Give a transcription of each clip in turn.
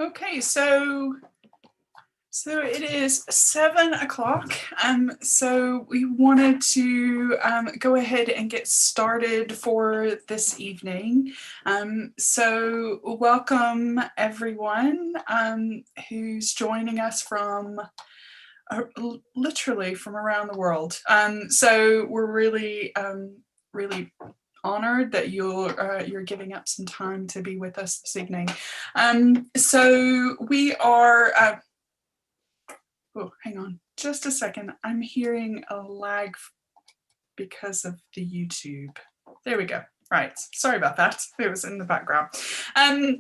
Okay, so it is 7 o'clock. So we wanted to go ahead and get started for this evening. So welcome everyone who's joining us from literally from around the world. So we're really honored that you're giving up some time to be with us this evening. So we are. Oh, hang on just a second. I'm hearing a lag because of the YouTube. There we go. Right, sorry about that. It was in the background.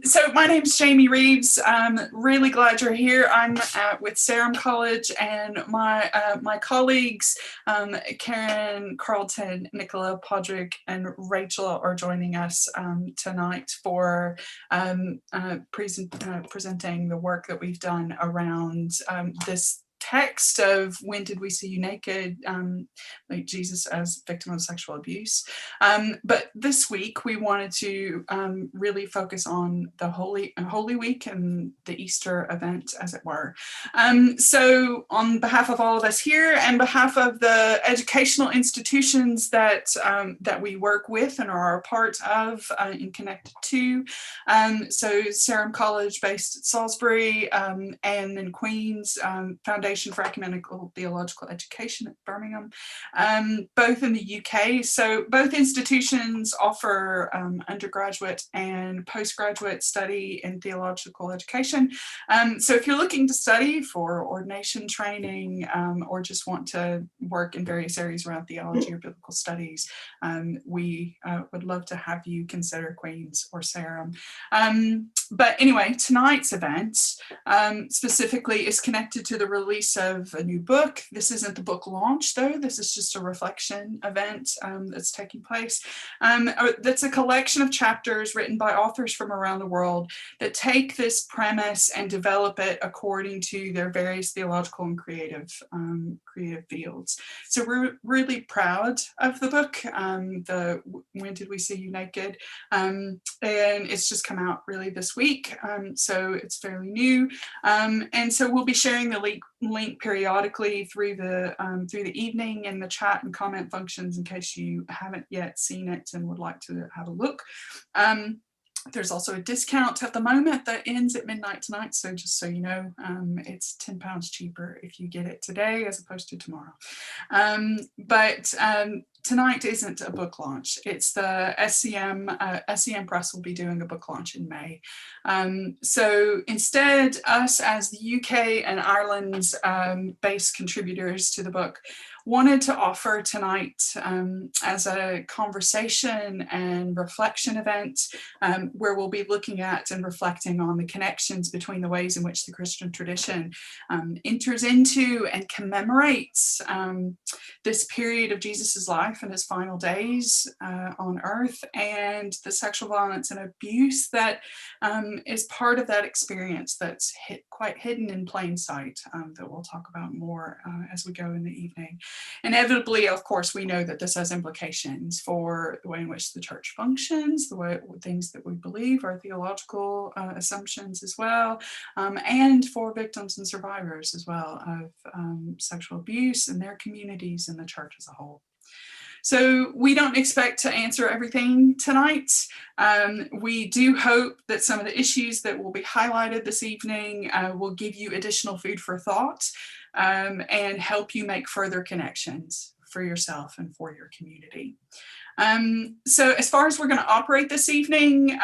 So my name's Jamie Reeves. I'm really glad you're here. I'm with Sarum College, and my colleagues, Karen, Carlton, Nicola, Podrick, and Rachel are joining us tonight for presenting the work that we've done around this text of When Did We See You Naked, like Jesus as victim of sexual abuse. But this week we wanted to really focus on the Holy Week and the Easter event, as it were. So on behalf of all of us here and behalf of the educational institutions that we work with and are a part of and connected to, so Sarum College based at Salisbury, and then Queen's Foundation for Ecumenical Theological Education at Birmingham, both in the UK. So both institutions offer undergraduate and postgraduate study in theological education. So if you're looking to study for ordination training, or just want to work in various areas around theology or biblical studies, we would love to have you consider Queen's or Sarum. But anyway, tonight's event specifically is connected to the release of a new book. This isn't the book launch, though. This is just a reflection event that's taking place. That's a collection of chapters written by authors from around the world that take this premise and develop it according to their various theological and creative fields. So we're really proud of the book, the When Did We See You Naked? And it's just come out really this week, so it's fairly new. And so we'll be sharing the link periodically through the evening in the chat and comment functions in case you haven't yet seen it and would like to have a look. There's also a discount at the moment that ends at midnight tonight, so just so you know, it's £10 cheaper if you get it today as opposed to tomorrow. But tonight isn't a book launch. It's the SCM Press will be doing a book launch in May. So instead, us as the UK and Ireland's based contributors to the book wanted to offer tonight as a conversation and reflection event, where we'll be looking at and reflecting on the connections between the ways in which the Christian tradition enters into and commemorates this period of Jesus's life and his final days on earth, and the sexual violence and abuse that is part of that experience that's quite hidden in plain sight, that we'll talk about more as we go in the evening. Inevitably, of course, we know that this has implications for the way in which the church functions, the way things that we believe, our theological assumptions as well, and for victims and survivors as well of sexual abuse and their communities and the church as a whole. So we don't expect to answer everything tonight. We do hope that some of the issues that will be highlighted this evening will give you additional food for thought and help you make further connections for yourself and for your community. So as far as we're going to operate this evening,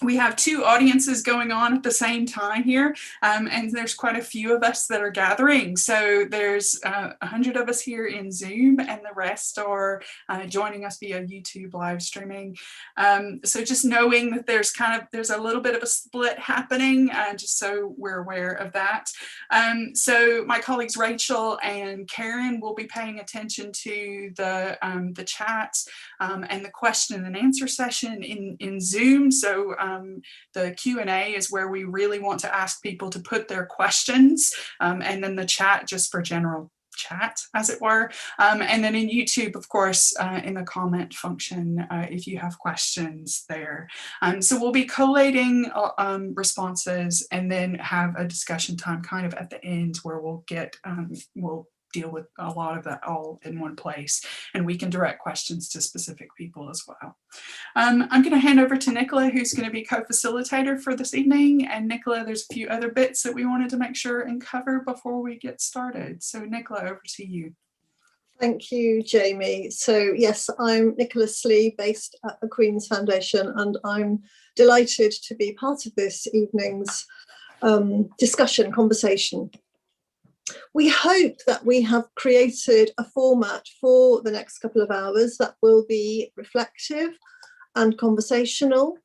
we have two audiences going on at the same time here, and there's quite a few of us that are gathering. So there's 100 of us here in Zoom, and the rest are joining us via YouTube live streaming. So just knowing that there's a little bit of a split happening, just so we're aware of that. So my colleagues Rachel and Karen will be paying attention to the chat and the question and answer session in Zoom. So the Q&A is where we really want to ask people to put their questions, and then the chat just for general chat, as it were. And then in YouTube, of course, in the comment function, if you have questions there. So we'll be collating responses and then have a discussion time kind of at the end where we'll deal with a lot of that all in one place, and we can direct questions to specific people as well. I'm going to hand over to Nicola, who's going to be co-facilitator for this evening. And Nicola, there's a few other bits that we wanted to make sure and cover before we get started. So Nicola, over to you. Thank you, Jamie. So yes, I'm Nicola Slee, based at the Queen's Foundation, and I'm delighted to be part of this evening's conversation. We hope that we have created a format for the next couple of hours that will be reflective and conversational,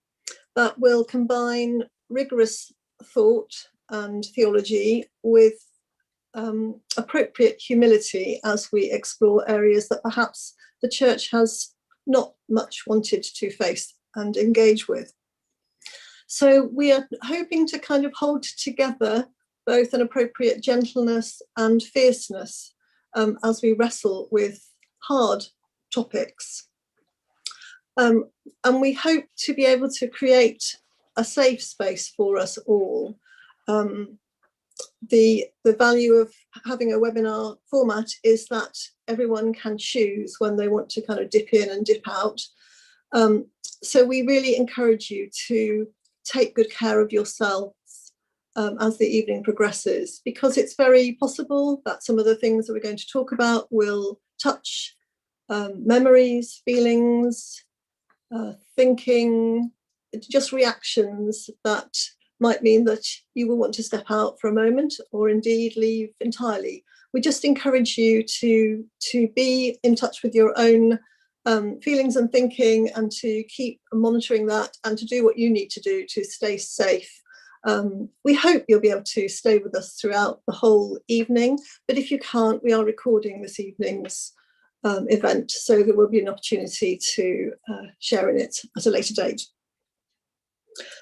that will combine rigorous thought and theology with appropriate humility as we explore areas that perhaps the church has not much wanted to face and engage with. So we are hoping to kind of hold together both an appropriate gentleness and fierceness as we wrestle with hard topics. And we hope to be able to create a safe space for us all. The value of having a webinar format is that everyone can choose when they want to kind of dip in and dip out. So we really encourage you to take good care of yourselves as the evening progresses, because it's very possible that some of the things that we're going to talk about will touch memories, feelings, thinking, just reactions that might mean that you will want to step out for a moment or indeed leave entirely. We just encourage you to be in touch with your own feelings and thinking, and to keep monitoring that and to do what you need to do to stay safe. We hope you'll be able to stay with us throughout the whole evening, but if you can't, we are recording this evening's event, so there will be an opportunity to share in it at a later date.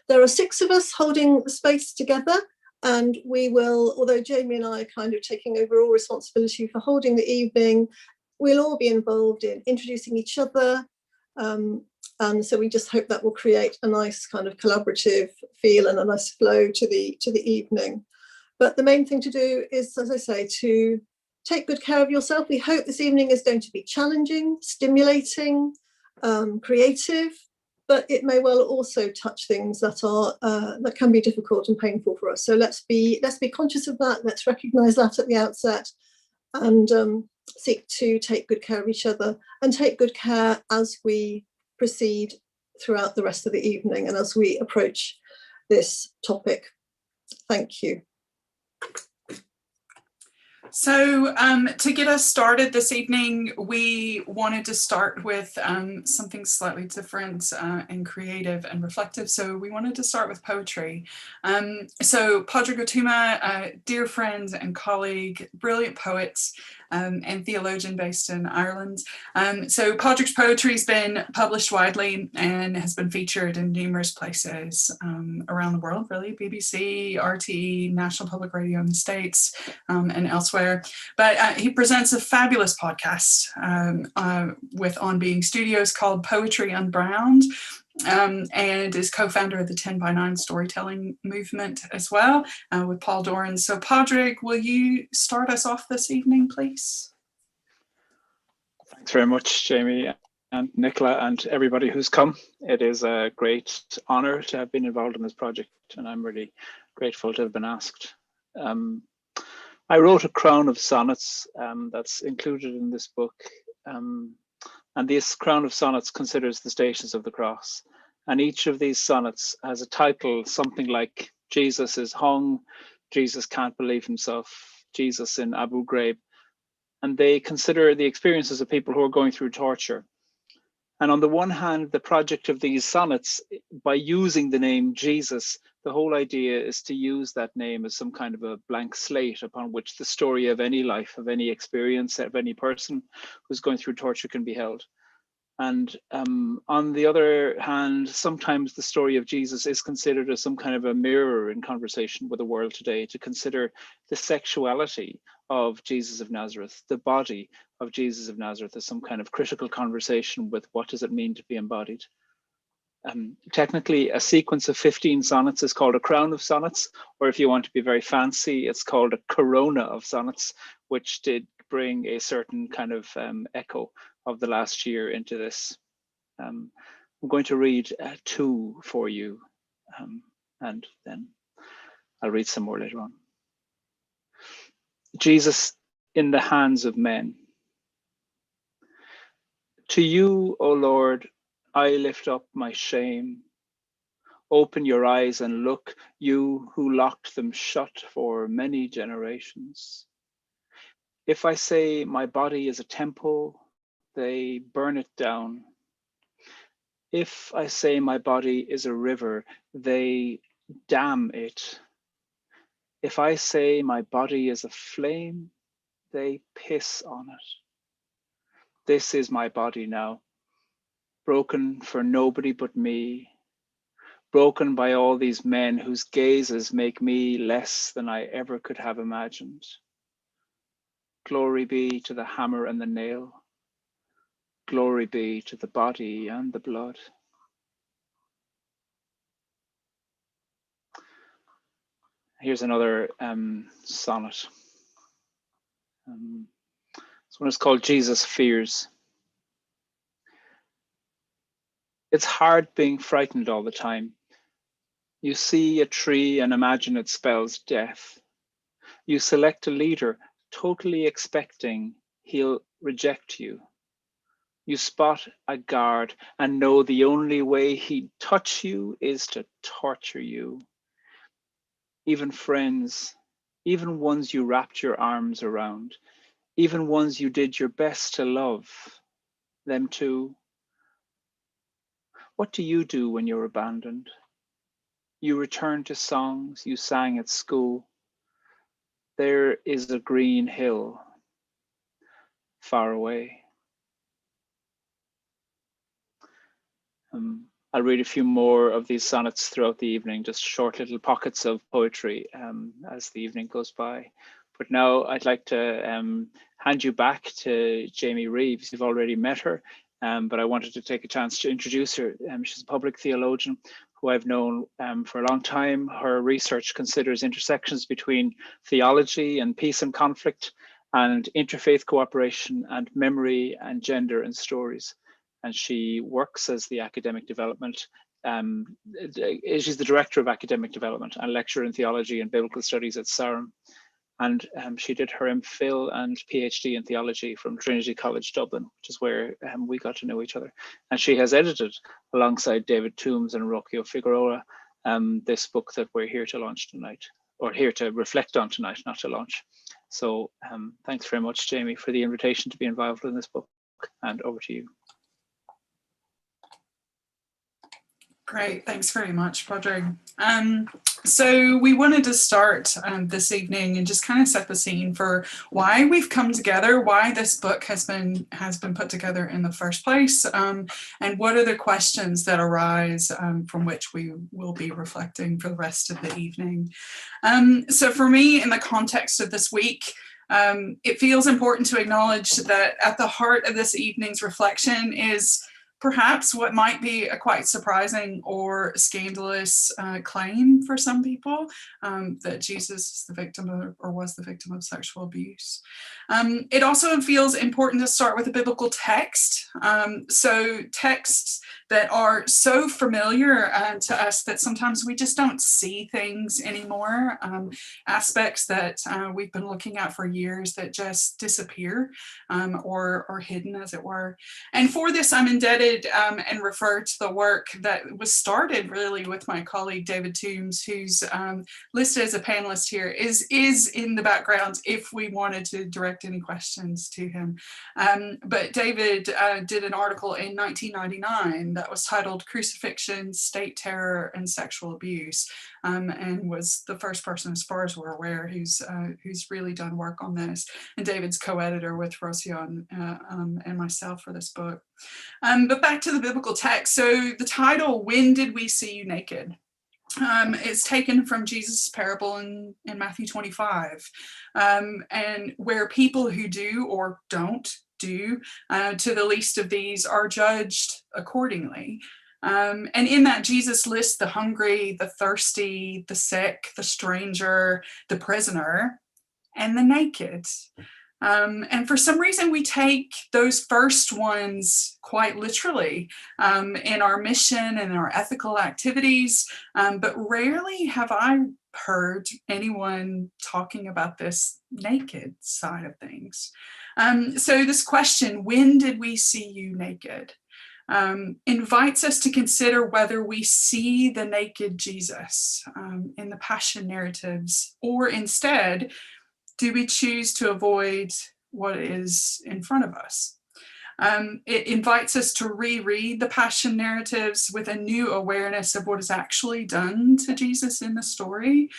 There are 6 of us holding the space together, and we will, although Jamie and I are kind of taking over all responsibility for holding the evening, we'll all be involved in introducing each other. And so we just hope that will create a nice kind of collaborative feel and a nice flow to the evening. But the main thing to do is, as I say, to take good care of yourself. We hope this evening is going to be challenging, stimulating, creative, but it may well also touch things that are that can be difficult and painful for us. So let's be conscious of that. Let's recognise that at the outset, and seek to take good care of each other and take good care as we proceed throughout the rest of the evening and as we approach this topic. Thank you. So to get us started this evening, we wanted to start with something slightly different and creative and reflective. So we wanted to start with poetry. So Pádraig Ó Tuama, dear friend and colleague, brilliant poet and theologian based in Ireland. So Pádraig's poetry has been published widely and has been featured in numerous places around the world, really, BBC, RTE, National Public Radio in the States, and elsewhere. But he presents a fabulous podcast with On Being Studios called Poetry Unbound, and is co-founder of the 10x9 storytelling movement as well, with Paul Doran. So Pádraig, will you start us off this evening, please? Thanks very much, Jamie and Nicola and everybody who's come. It is a great honour to have been involved in this project, and I'm really grateful to have been asked. I wrote a crown of sonnets that's included in this book. And this crown of sonnets considers the stations of the cross. And each of these sonnets has a title, something like Jesus is hung, Jesus can't believe himself, Jesus in Abu Ghraib. And they consider the experiences of people who are going through torture. And on the one hand, the project of these sonnets, by using the name Jesus, the whole idea is to use that name as some kind of a blank slate upon which the story of any life, of any experience, of any person who's going through torture can be held. And on the other hand, sometimes the story of Jesus is considered as some kind of a mirror in conversation with the world today, to consider the sexuality of Jesus of Nazareth, the body of Jesus of Nazareth, as some kind of critical conversation with what does it mean to be embodied. Technically, a sequence of 15 sonnets is called a crown of sonnets, or if you want to be very fancy, it's called a corona of sonnets, which did bring a certain kind of echo of the last year into this. I'm going to read 2 for you, and then I'll read some more later on. Jesus in the hands of men. To you, O Lord, I lift up my shame. Open your eyes and look, you who locked them shut for many generations. If I say my body is a temple, they burn it down. If I say my body is a river, they dam it. If I say my body is a flame, they piss on it. This is my body now, broken for nobody but me, broken by all these men whose gazes make me less than I ever could have imagined. Glory be to the hammer and the nail. Glory be to the body and the blood. Here's another sonnet. This one is called Jesus Fears. It's hard being frightened all the time. You see a tree and imagine it spells death. You select a leader totally expecting he'll reject you. You spot a guard and know the only way he'd touch you is to torture you. Even friends, even ones you wrapped your arms around, even ones you did your best to love, them too. What do you do when you're abandoned? You return to songs you sang at school. There is a green hill far away. I'll read a few more of these sonnets throughout the evening, just short little pockets of poetry as the evening goes by. But now I'd like to hand you back to Jamie Reeves. You've already met her, but I wanted to take a chance to introduce her. She's a public theologian who I've known for a long time. Her research considers intersections between theology and peace and conflict, and interfaith cooperation, and memory and gender and stories. And she works as the academic development. She's the director of academic development and lecturer in theology and biblical studies at Sarum. And she did her MPhil and PhD in theology from Trinity College Dublin, which is where we got to know each other. And she has edited, alongside David Toombs and Rocio Figueroa, this book that we're here to launch tonight, or here to reflect on tonight, not to launch. So thanks very much, Jamie, for the invitation to be involved in this book, and over to you. Great, thanks very much, Padraig. So we wanted to start this evening and just kind of set the scene for why we've come together, why this book has been put together in the first place, and what are the questions that arise from which we will be reflecting for the rest of the evening. So for me, in the context of this week, it feels important to acknowledge that at the heart of this evening's reflection is perhaps what might be a quite surprising or scandalous claim for some people, that Jesus is the victim of, or was the victim of, sexual abuse. It also feels important to start with a biblical text. So texts that are so familiar to us that sometimes we just don't see things anymore, aspects that we've been looking at for years that just disappear or are hidden, as it were. And for this, I'm indebted and refer to the work that was started really with my colleague David Toombs, who's listed as a panelist here, is in the background if we wanted to direct any questions to him. But David did an article in 1999 that was titled Crucifixion, State Terror and Sexual Abuse, and was the first person, as far as we're aware, who's really done work on this. And David's co-editor with Rocio and myself for this book. But back to the biblical text. So the title, When Did We See You Naked? Is taken from Jesus' parable in Matthew 25, and where people who do or don't do to the least of these are judged accordingly. And in that, Jesus lists the hungry, the thirsty, the sick, the stranger, the prisoner, and the naked. And for some reason, we take those first ones quite literally in our mission and in our ethical activities, but rarely have I heard anyone talking about this naked side of things. So this question, when did we see you naked, invites us to consider whether we see the naked Jesus in the Passion narratives, or instead, do we choose to avoid what is in front of us? It invites us to reread the Passion narratives with a new awareness of what is actually done to Jesus in the story,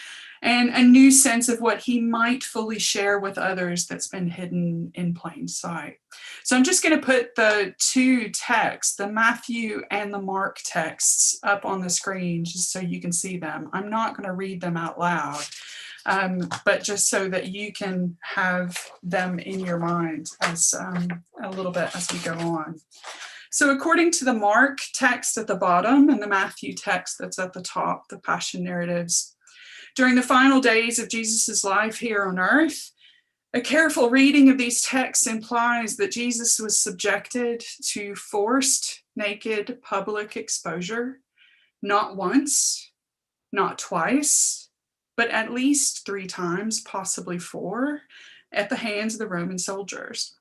and a new sense of what he might fully share with others that's been hidden in plain sight. So I'm just going to put the two texts, the Matthew and the Mark texts, up on the screen just so you can see them. I'm not going to read them out loud. But just so that you can have them in your mind as a little bit as we go on. So according to the Mark text at the bottom and the Matthew text that's at the top, the Passion narratives, during the final days of Jesus's life here on earth, a careful reading of these texts implies that Jesus was subjected to forced, naked public exposure, not once, not twice, but at least 3 times, possibly 4, at the hands of the Roman soldiers.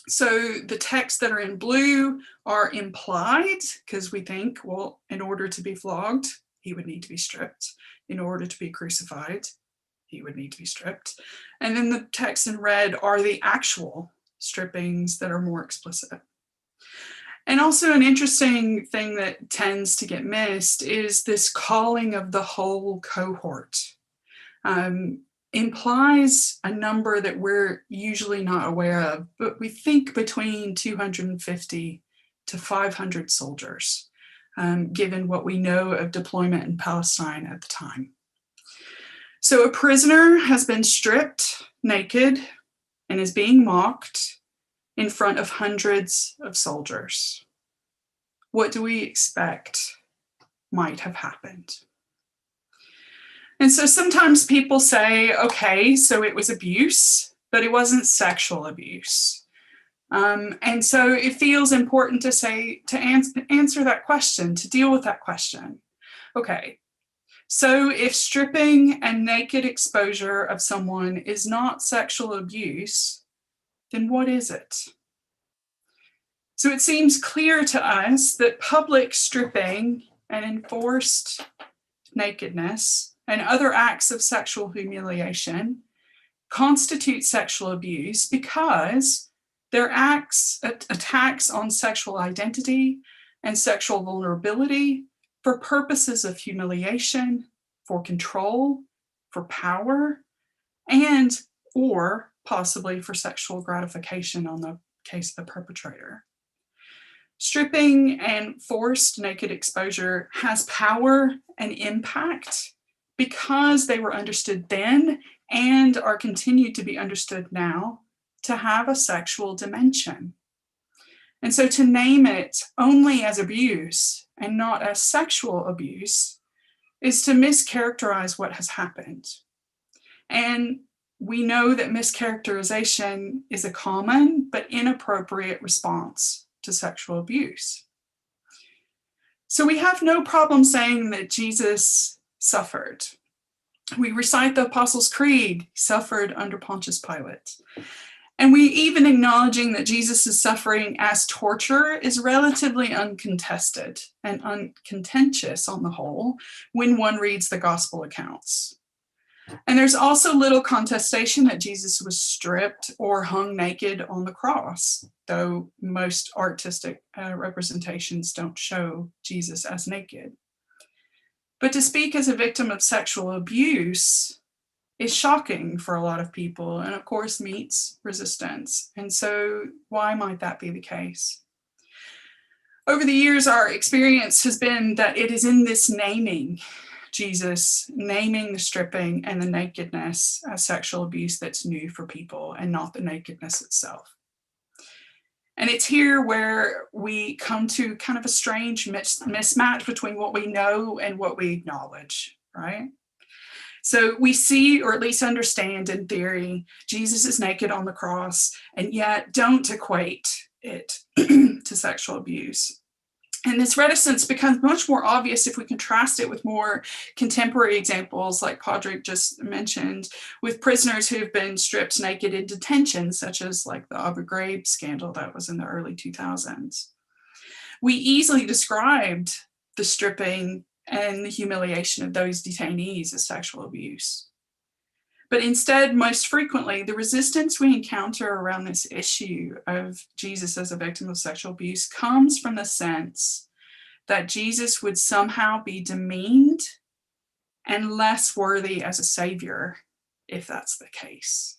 So the texts that are in blue are implied, because we think, well, in order to be flogged, he would need to be stripped. In order to be crucified, he would need to be stripped. And then the texts in red are the actual strippings that are more explicit. And also an interesting thing that tends to get missed is this calling of the whole cohort. Implies a number that we're usually not aware of, but we think between 250 to 500 soldiers, given what we know of deployment in Palestine at the time. So a prisoner has been stripped naked and is being mocked in front of hundreds of soldiers. What do we expect might have happened? And so sometimes people say, okay, so it was abuse, but it wasn't sexual abuse. And so it feels important to answer that question, to deal with that question. Okay, so if stripping and naked exposure of someone is not sexual abuse, then what is it? So it seems clear to us that public stripping and enforced nakedness and other acts of sexual humiliation constitute sexual abuse because they're attacks on sexual identity and sexual vulnerability for purposes of humiliation, for control, for power, and or possibly for sexual gratification on the case of the perpetrator. Stripping and forced naked exposure has power and impact because they were understood then and are continued to be understood now to have a sexual dimension. And so to name it only as abuse and not as sexual abuse is to mischaracterize what has happened. And we know that mischaracterization is a common but inappropriate response to sexual abuse. So we have no problem saying that Jesus suffered. We recite the Apostles' Creed, suffered under Pontius Pilate. And we even acknowledging that Jesus' suffering as torture is relatively uncontested and uncontentious on the whole when one reads the gospel accounts. And there's also little contestation that Jesus was stripped or hung naked on the cross, though most artistic representations don't show Jesus as naked. But to speak as a victim of sexual abuse is shocking for a lot of people, and of course meets resistance. And so why might that be the case? Over the years, our experience has been that it is in this naming, Jesus naming the stripping and the nakedness as sexual abuse, that's new for people, and not the nakedness itself. And it's here where we come to kind of a strange mismatch between what we know and what we acknowledge, right? So we see, or at least understand in theory, Jesus is naked on the cross, and yet don't equate it to sexual abuse. And this reticence becomes much more obvious if we contrast it with more contemporary examples, like Padraig just mentioned, with prisoners who have been stripped naked in detention, such as like the Abu Ghraib scandal that was in the early 2000s. We easily described the stripping and the humiliation of those detainees as sexual abuse. But instead, most frequently, the resistance we encounter around this issue of Jesus as a victim of sexual abuse comes from the sense that Jesus would somehow be demeaned and less worthy as a savior if that's the case.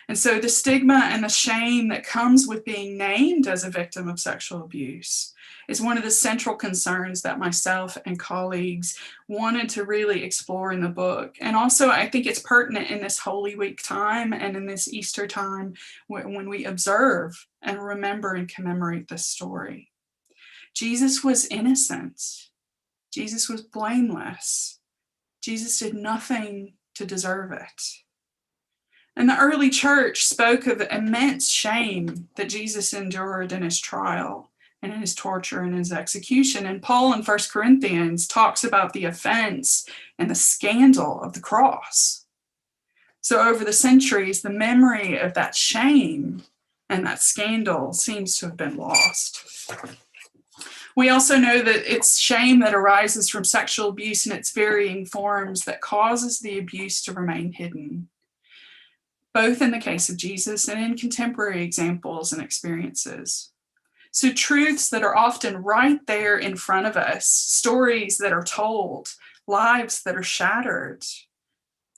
And so the stigma and the shame that comes with being named as a victim of sexual abuse is one of the central concerns that myself and colleagues wanted to really explore in the book. And also, I think it's pertinent in this Holy Week time and in this Easter time when we observe and remember and commemorate this story. Jesus was innocent. Jesus was blameless. Jesus did nothing to deserve it. And the early church spoke of the immense shame that Jesus endured in his trial and in his torture and his execution. And Paul in 1 Corinthians talks about the offense and the scandal of the cross. So over the centuries, the memory of that shame and that scandal seems to have been lost. We also know that it's shame that arises from sexual abuse in its varying forms that causes the abuse to remain hidden, both in the case of Jesus and in contemporary examples and experiences. So truths that are often right there in front of us, stories that are told, lives that are shattered,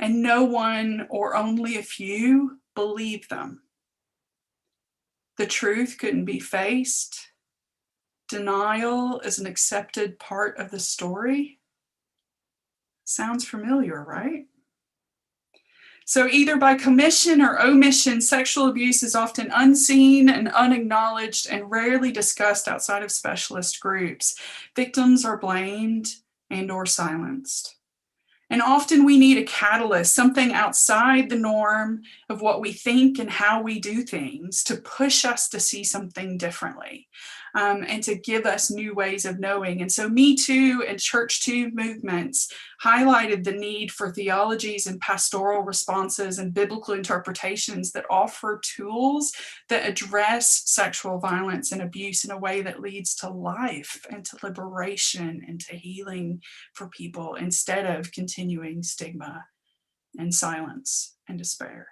and no one or only a few believe them. The truth couldn't be faced. Denial is an accepted part of the story. Sounds familiar, right? So either by commission or omission, sexual abuse is often unseen and unacknowledged and rarely discussed outside of specialist groups. Victims are blamed and or silenced. And often we need a catalyst, something outside the norm of what we think and how we do things, to push us to see something differently, and to give us new ways of knowing. And so Me Too and Church Too movements highlighted the need for theologies and pastoral responses and biblical interpretations that offer tools that address sexual violence and abuse in a way that leads to life and to liberation and to healing for people, instead of continuing stigma and silence and despair.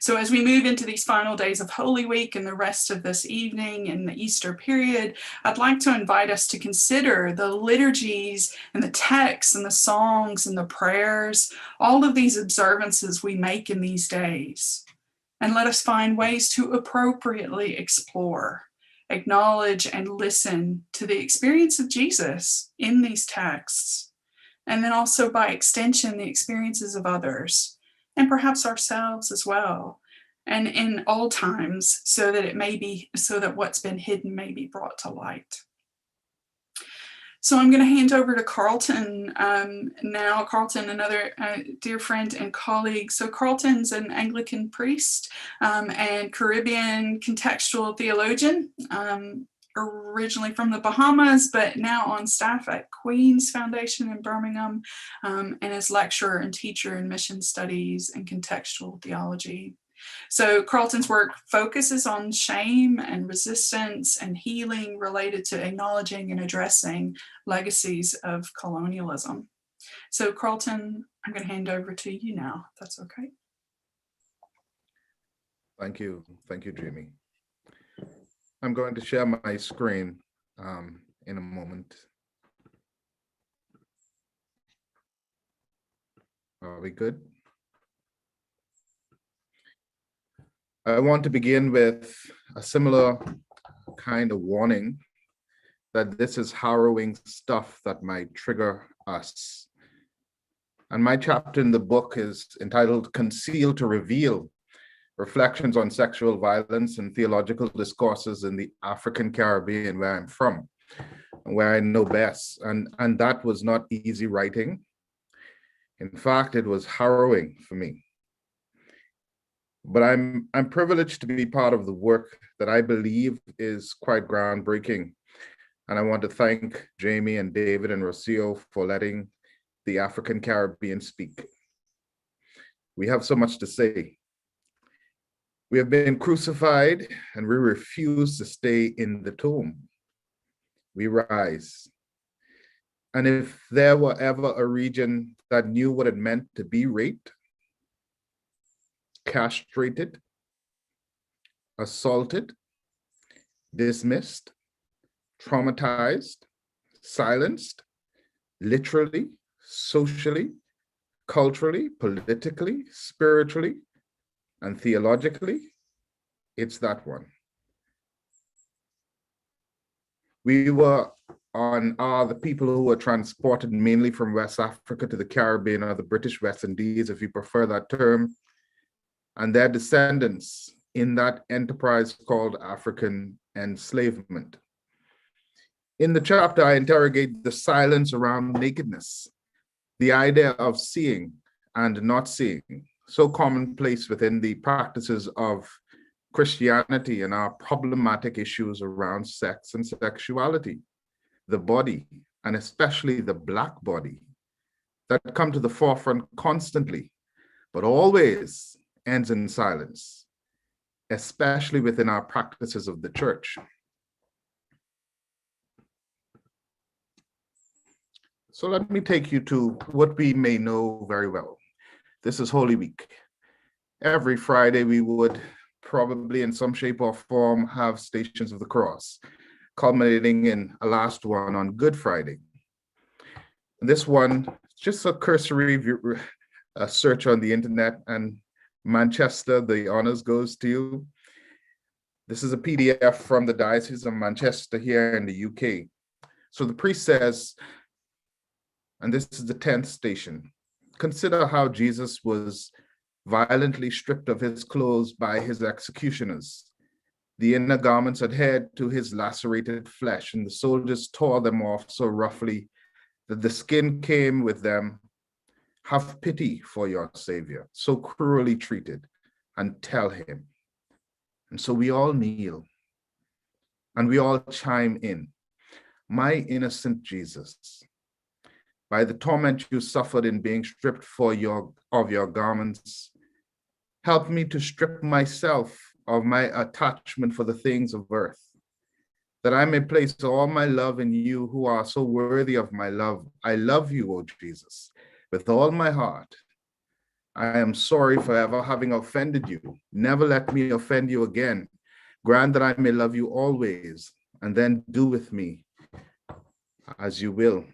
So as we move into these final days of Holy Week and the rest of this evening and the Easter period, I'd like to invite us to consider the liturgies and the texts and the songs and the prayers, all of these observances we make in these days. And let us find ways to appropriately explore, acknowledge, and listen to the experience of Jesus in these texts. And then also by extension, the experiences of others, and perhaps ourselves as well, and in all times, so that what's been hidden may be brought to light. So I'm going to hand over to Carlton now. Carlton, another dear friend and colleague. So Carlton's an Anglican priest and Caribbean contextual theologian, originally from the Bahamas, but now on staff at Queen's Foundation in Birmingham, and is lecturer and teacher in mission studies and contextual theology. So Carlton's work focuses on shame and resistance and healing related to acknowledging and addressing legacies of colonialism. So Carlton, I'm going to hand over to you now, if that's okay. Thank you, Jamie. I'm going to share my screen in a moment. Are we good? I want to begin with a similar kind of warning that this is harrowing stuff that might trigger us. And my chapter in the book is entitled Conceal to Reveal, Reflections on Sexual Violence and Theological Discourses in the African Caribbean, where I'm from, where I know best. And that was not easy writing. In fact, it was harrowing for me. But I'm privileged to be part of the work that I believe is quite groundbreaking. And I want to thank Jamie and David and Rocio for letting the African Caribbean speak. We have so much to say. We have been crucified and we refuse to stay in the tomb. We rise. And if there were ever a region that knew what it meant to be raped, castrated, assaulted, dismissed, traumatized, silenced, literally, socially, culturally, politically, spiritually, and theologically, it's that one. We were the people who were transported mainly from West Africa to the Caribbean, or the British West Indies, if you prefer that term, and their descendants in that enterprise called African enslavement. In the chapter, I interrogate the silence around nakedness, the idea of seeing and not seeing, so commonplace within the practices of Christianity and our problematic issues around sex and sexuality, the body, and especially the Black body, that come to the forefront constantly, but always ends in silence, especially within our practices of the church. So let me take you to what we may know very well. This is Holy Week. Every Friday, we would probably in some shape or form have Stations of the Cross, culminating in a last one on Good Friday. This one, just a cursory search on the internet, and Manchester, the honors goes to you. This is a PDF from the Diocese of Manchester here in the UK. So the priest says, and this is the 10th station, consider how Jesus was violently stripped of his clothes by his executioners. The inner garments adhered to his lacerated flesh, and the soldiers tore them off so roughly that the skin came with them. Have pity for your Savior, so cruelly treated, and tell him. And so we all kneel, and we all chime in. My innocent Jesus, by the torment you suffered in being stripped of your garments, help me to strip myself of my attachment for the things of earth, that I may place all my love in you who are so worthy of my love. I love you, O Jesus, with all my heart. I am sorry for ever having offended you. Never let me offend you again. Grant that I may love you always, and then do with me as you will.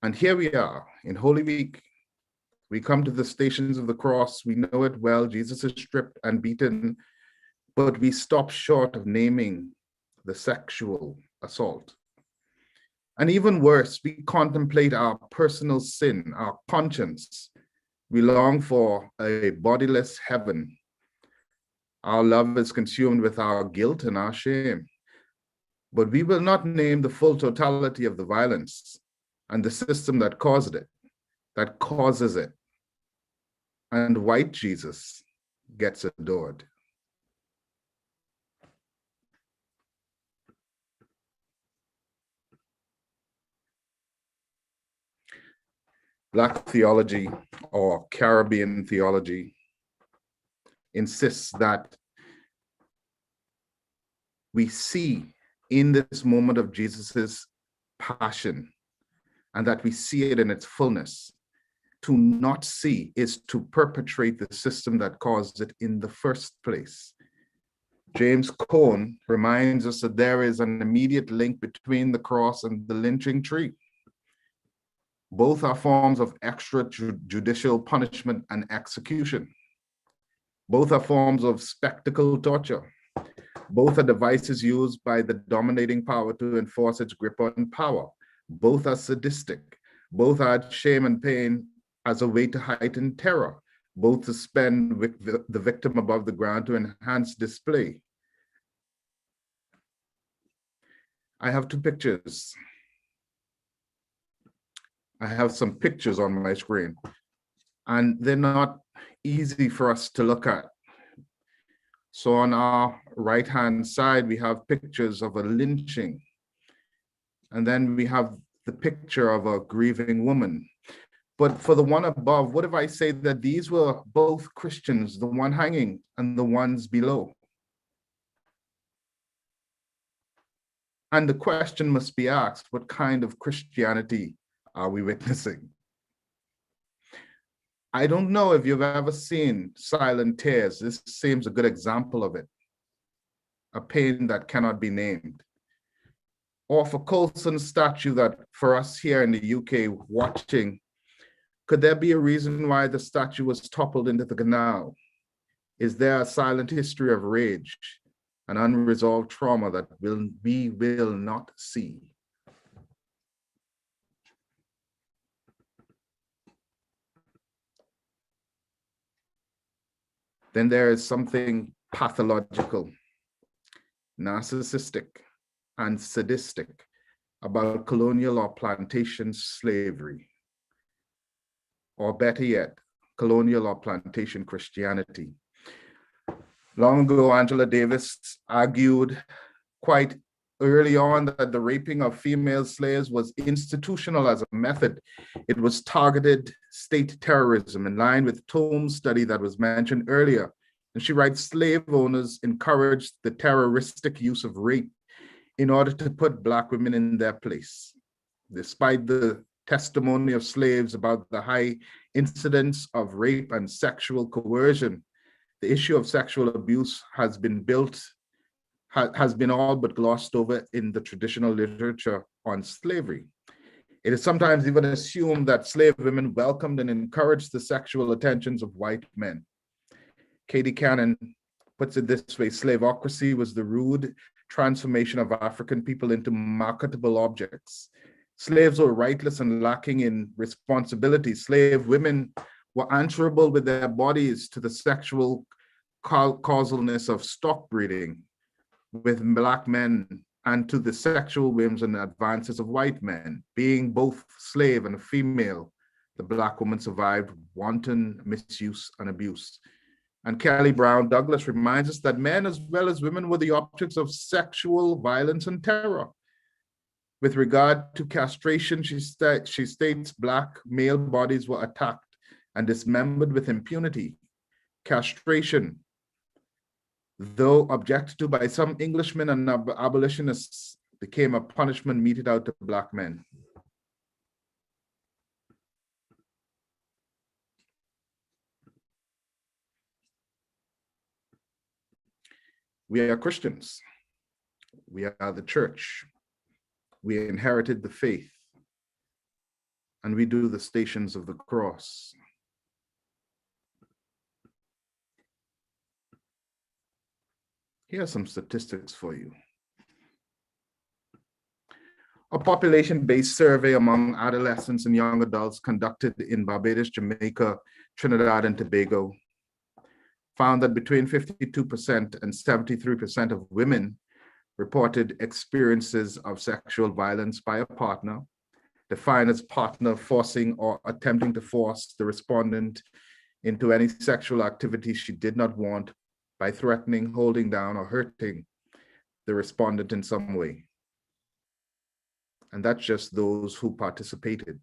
And here we are in Holy Week. We come to the Stations of the Cross. We know it well. Jesus is stripped and beaten, but we stop short of naming the sexual assault. And even worse, we contemplate our personal sin, our conscience. We long for a bodiless heaven. Our love is consumed with our guilt and our shame. But we will not name the full totality of the violence and the system that caused it, that causes it. And white Jesus gets adored. Black theology, or Caribbean theology, insists that we see in this moment of Jesus's passion, and that we see it in its fullness. To not see is to perpetrate the system that caused it in the first place. James Cone reminds us that there is an immediate link between the cross and the lynching tree. Both are forms of extrajudicial punishment and execution. Both are forms of spectacle torture. Both are devices used by the dominating power to enforce its grip on power. Both are sadistic. Both add shame and pain as a way to heighten terror. Both suspend the victim above the ground to enhance display. I have two pictures. I have some pictures on my screen, and they're not easy for us to look at. So on our right-hand side, we have pictures of a lynching. And then we have the picture of a grieving woman. But for the one above, what if I say that these were both Christians, the one hanging and the ones below? And the question must be asked, what kind of Christianity are we witnessing? I don't know if you've ever seen Silent Tears. This seems a good example of it. A pain that cannot be named. Or for Colson's statue that for us here in the UK watching, could there be a reason why the statue was toppled into the canal? Is there a silent history of rage, an unresolved trauma that we will not see? Then there is something pathological, narcissistic, and sadistic about colonial or plantation slavery, or better yet, colonial or plantation Christianity. Long ago, Angela Davis argued quite early on that the raping of female slaves was institutional as a method. It was targeted state terrorism in line with Tome's study that was mentioned earlier. And she writes, slave owners encouraged the terroristic use of rape in order to put Black women in their place. Despite the testimony of slaves about the high incidence of rape and sexual coercion, the issue of sexual abuse has been all but glossed over in the traditional literature on slavery. It is sometimes even assumed that slave women welcomed and encouraged the sexual attentions of white men. Katie Cannon puts it this way: slaveocracy was the rude transformation of African people into marketable objects. Slaves were rightless and lacking in responsibility. Slave women were answerable with their bodies to the sexual causalness of stock breeding with Black men and to the sexual whims and advances of white men. Being both slave and female, the Black woman survived wanton misuse and abuse. And Kelly Brown Douglas reminds us that men as well as women were the objects of sexual violence and terror. With regard to castration, she states Black male bodies were attacked and dismembered with impunity. Castration, though objected to by some Englishmen and abolitionists, became a punishment meted out to Black men. We are Christians. We are the church. We inherited the faith, and we do the Stations of the Cross. Here are some statistics for you. A population-based survey among adolescents and young adults conducted in Barbados, Jamaica, Trinidad, and Tobago found that between 52% and 73% of women reported experiences of sexual violence by a partner, defined as partner forcing or attempting to force the respondent into any sexual activity she did not want by threatening, holding down, or hurting the respondent in some way. And that's just those who participated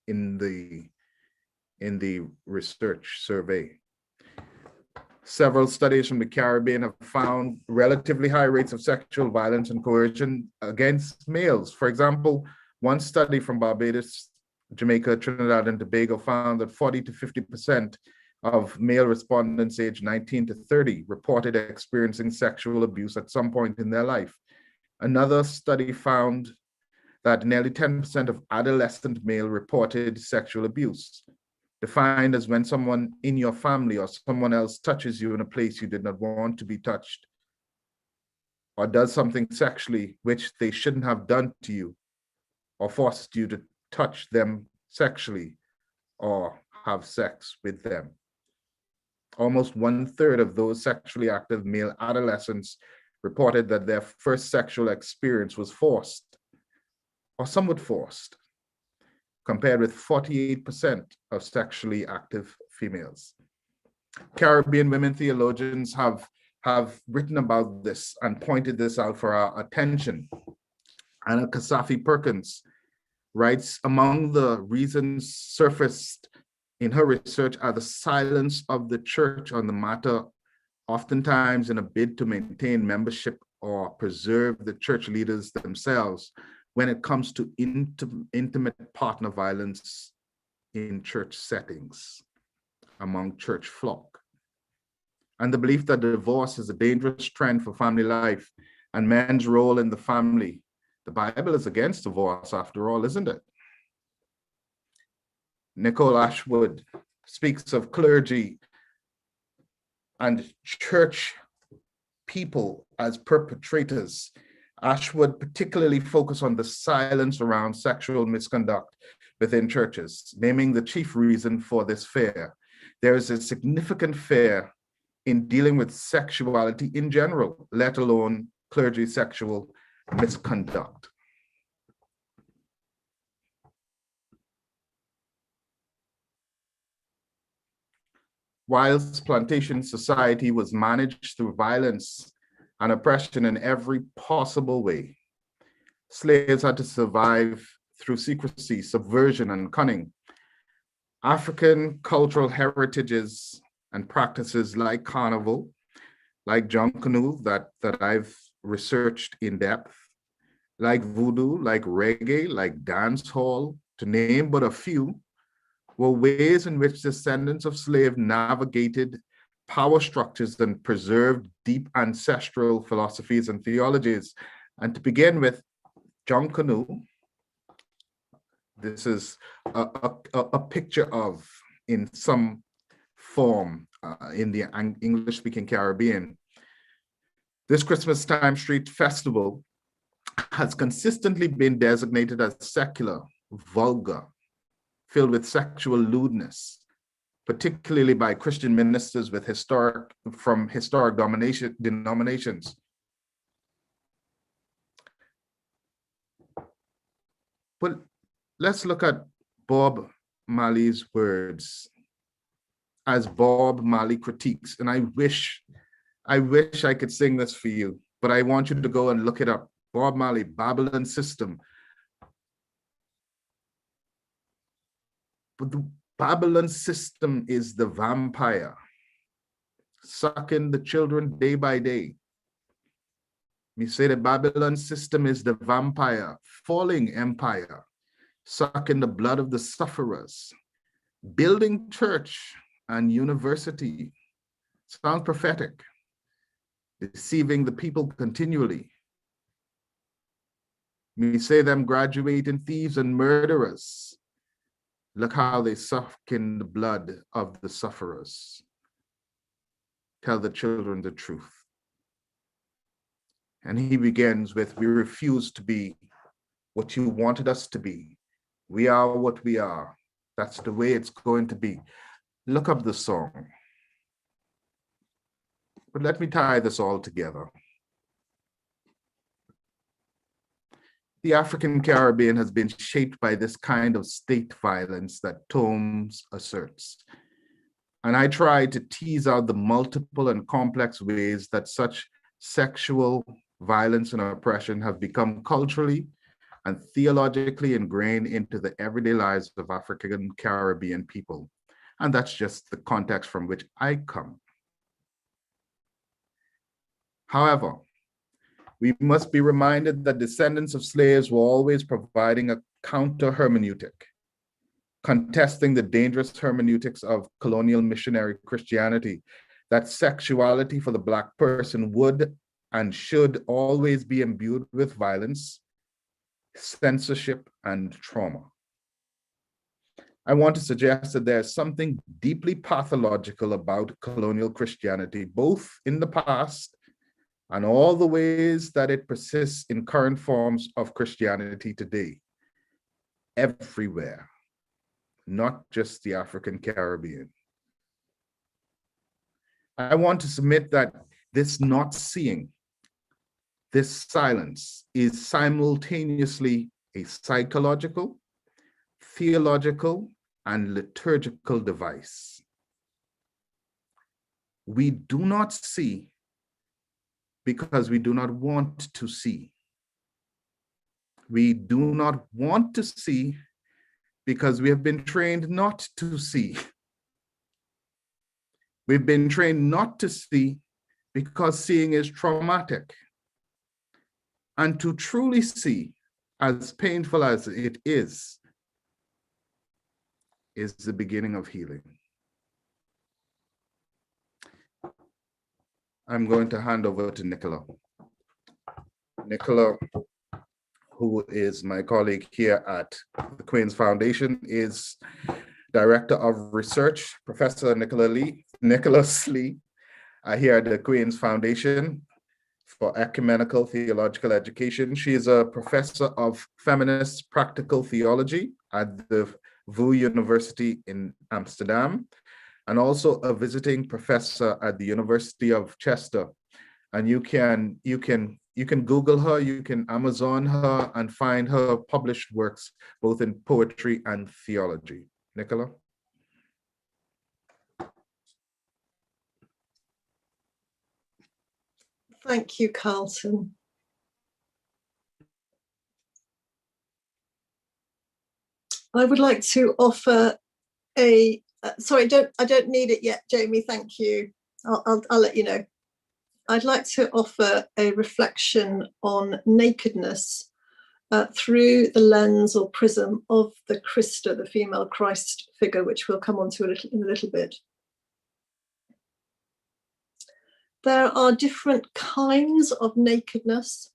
in the research survey. Several studies from the Caribbean have found relatively high rates of sexual violence and coercion against males. For example, one study from Barbados, Jamaica, Trinidad, and Tobago found that 40 to 50% of male respondents aged 19 to 30 reported experiencing sexual abuse at some point in their life. Another study found that nearly 10% of adolescent male reported sexual abuse, defined as when someone in your family or someone else touches you in a place you did not want to be touched, or does something sexually which they shouldn't have done to you, or forced you to touch them sexually or have sex with them. Almost 1/3 of those sexually active male adolescents reported that their first sexual experience was forced, or somewhat forced, compared with 48% of sexually active females. Caribbean women theologians have written about this and pointed this out for our attention. Anna Kasafi Perkins writes, among the reasons surfaced in her research are the silence of the church on the matter, oftentimes in a bid to maintain membership or preserve the church leaders themselves when it comes to intimate partner violence in church settings among church flock. And the belief that divorce is a dangerous trend for family life and men's role in the family. The Bible is against divorce after all, isn't it? Nicole Ashwood speaks of clergy and church people as perpetrators. Ashwood particularly focused on the silence around sexual misconduct within churches, naming the chief reason for this fear. There is a significant fear in dealing with sexuality in general, let alone clergy sexual misconduct. Whilst plantation society was managed through violence and oppression in every possible way, slaves had to survive through secrecy, subversion, and cunning. African cultural heritages and practices like carnival, like junkanoo that I've researched in depth, like voodoo, like reggae, like dance hall, to name but a few, were ways in which descendants of slaves navigated power structures and preserved deep ancestral philosophies and theologies. And to begin with, junkanoo, this is a picture of, in some form, in the English-speaking Caribbean. This Christmas time street festival has consistently been designated as secular, vulgar, filled with sexual lewdness, particularly by Christian ministers with historic denominations. But let's look at Bob Marley's words as Bob Marley critiques, and I wish I could sing this for you, but I want you to go and look it up. Bob Marley, Babylon System. But the Babylon system is the vampire, sucking the children day by day. We say the Babylon system is the vampire, falling empire, sucking the blood of the sufferers, building church and university. Sounds prophetic. Deceiving the people continually. We say them graduating thieves and murderers. Look how they suck in the blood of the sufferers. Tell the children the truth. And he begins with, we refuse to be what you wanted us to be. We are what we are. That's the way it's going to be. Look up the song. But let me tie this all together. The African Caribbean has been shaped by this kind of state violence that Tomes asserts. And I try to tease out the multiple and complex ways that such sexual violence and oppression have become culturally and theologically ingrained into the everyday lives of African Caribbean people. And that's just the context from which I come. However, we must be reminded that descendants of slaves were always providing a counter hermeneutic, contesting the dangerous hermeneutics of colonial missionary Christianity, that sexuality for the Black person would and should always be imbued with violence, censorship, and trauma. I want to suggest that there's something deeply pathological about colonial Christianity, both in the past and all the ways that it persists in current forms of Christianity today, everywhere, not just the African Caribbean. I want to submit that this not seeing, this silence, is simultaneously a psychological, theological, and liturgical device. We do not see because we do not want to see. We do not want to see because we have been trained not to see. We've been trained not to see because seeing is traumatic. And to truly see, as painful as it is the beginning of healing. I'm going to hand over to Nicola. Nicola, who is my colleague here at the Queen's Foundation, is Director of Research, Professor Nicholas Lee, here at the Queen's Foundation for Ecumenical Theological Education. She is a professor of feminist practical theology at the VU University in Amsterdam, and also a visiting professor at the University of Chester. And you can Google her, you can Amazon her, and find her published works both in poetry and theology. Nicola. Thank you, Carlton. I would like to offer a, sorry, I don't need it yet, Jamie, thank you. I'll let you know. I'd like to offer a reflection on nakedness through the lens or prism of the Christa, the female Christ figure, which we'll come on to in a little bit. There are different kinds of nakedness,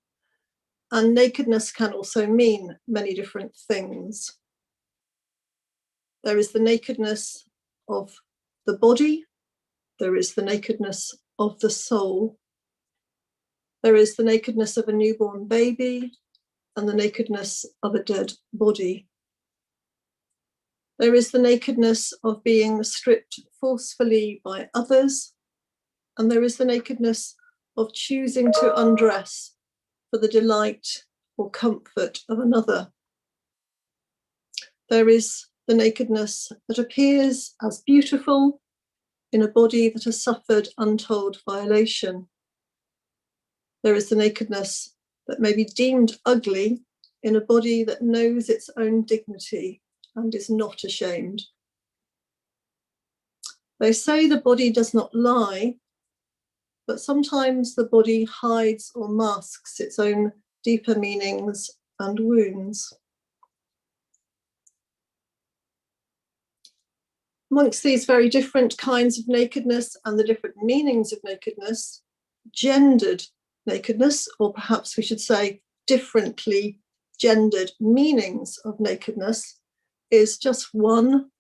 and nakedness can also mean many different things. There is the nakedness of the body, there is the nakedness of the soul, there is the nakedness of a newborn baby, and the nakedness of a dead body. There is the nakedness of being stripped forcefully by others, and there is the nakedness of choosing to undress for the delight or comfort of another. There is the nakedness that appears as beautiful in a body that has suffered untold violation. There is the nakedness that may be deemed ugly in a body that knows its own dignity and is not ashamed. They say the body does not lie, but sometimes the body hides or masks its own deeper meanings and wounds. Amongst these very different kinds of nakedness and the different meanings of nakedness, gendered nakedness, or perhaps we should say differently gendered meanings of nakedness, is just one,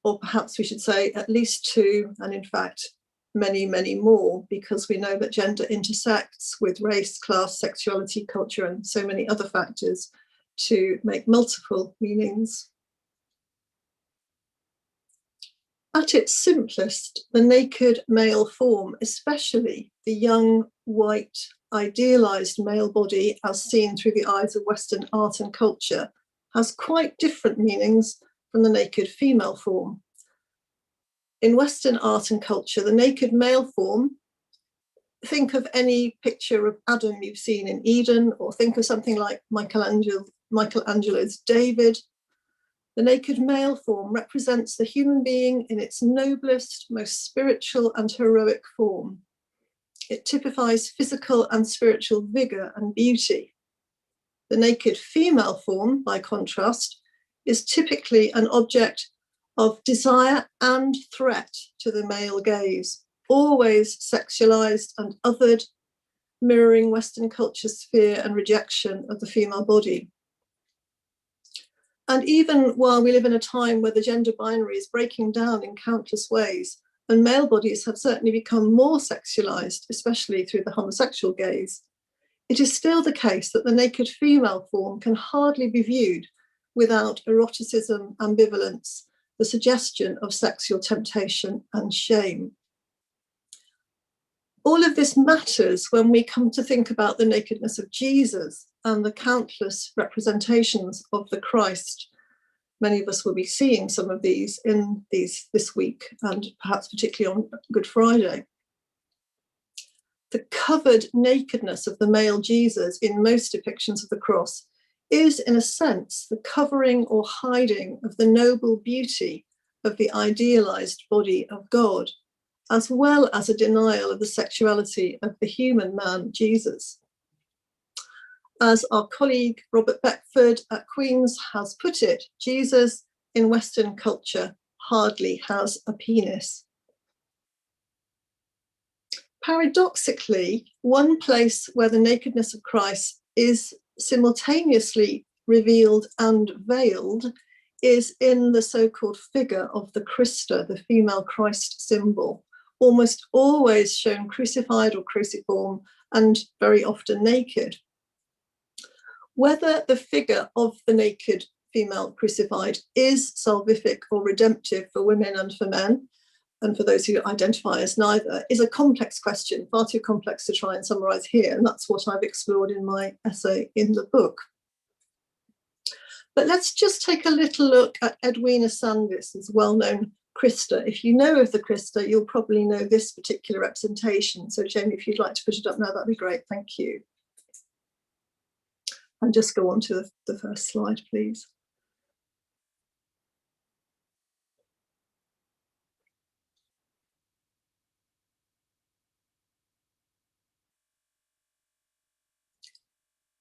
or perhaps we should say at least two, and in fact many, many more, because we know that gender intersects with race, class, sexuality, culture, and so many other factors to make multiple meanings. At its simplest, the naked male form, especially the young, white, idealized male body as seen through the eyes of Western art and culture, has quite different meanings from the naked female form. In Western art and culture, the naked male form, think of any picture of Adam you've seen in Eden, or think of something like Michelangelo's David. The naked male form represents the human being in its noblest, most spiritual and heroic form. It typifies physical and spiritual vigor and beauty. The naked female form, by contrast, is typically an object of desire and threat to the male gaze, always sexualized and othered, mirroring Western culture's fear and rejection of the female body. And even while we live in a time where the gender binary is breaking down in countless ways, and male bodies have certainly become more sexualized, especially through the homosexual gaze, it is still the case that the naked female form can hardly be viewed without eroticism, ambivalence, the suggestion of sexual temptation and shame. All of this matters when we come to think about the nakedness of Jesus and the countless representations of the Christ. Many of us will be seeing some of these this week, and perhaps particularly on Good Friday. The covered nakedness of the male Jesus in most depictions of the cross is, in a sense, the covering or hiding of the noble beauty of the idealized body of God, as well as a denial of the sexuality of the human man, Jesus. As our colleague Robert Beckford at Queen's has put it, Jesus in Western culture hardly has a penis. Paradoxically, one place where the nakedness of Christ is simultaneously revealed and veiled is in the so-called figure of the Christa, the female Christ symbol, almost always shown crucified or cruciform and very often naked. Whether the figure of the naked female crucified is salvific or redemptive for women and for men, and for those who identify as neither, is a complex question, far too complex to try and summarize here, and that's what I've explored in my essay in the book. But let's just take a little look at Edwina Sandys' well-known Christa. If you know of the Christa, you'll probably know this particular representation. So Jamie, if you'd like to put it up now, that'd be great, thank you. And just go on to the first slide, please.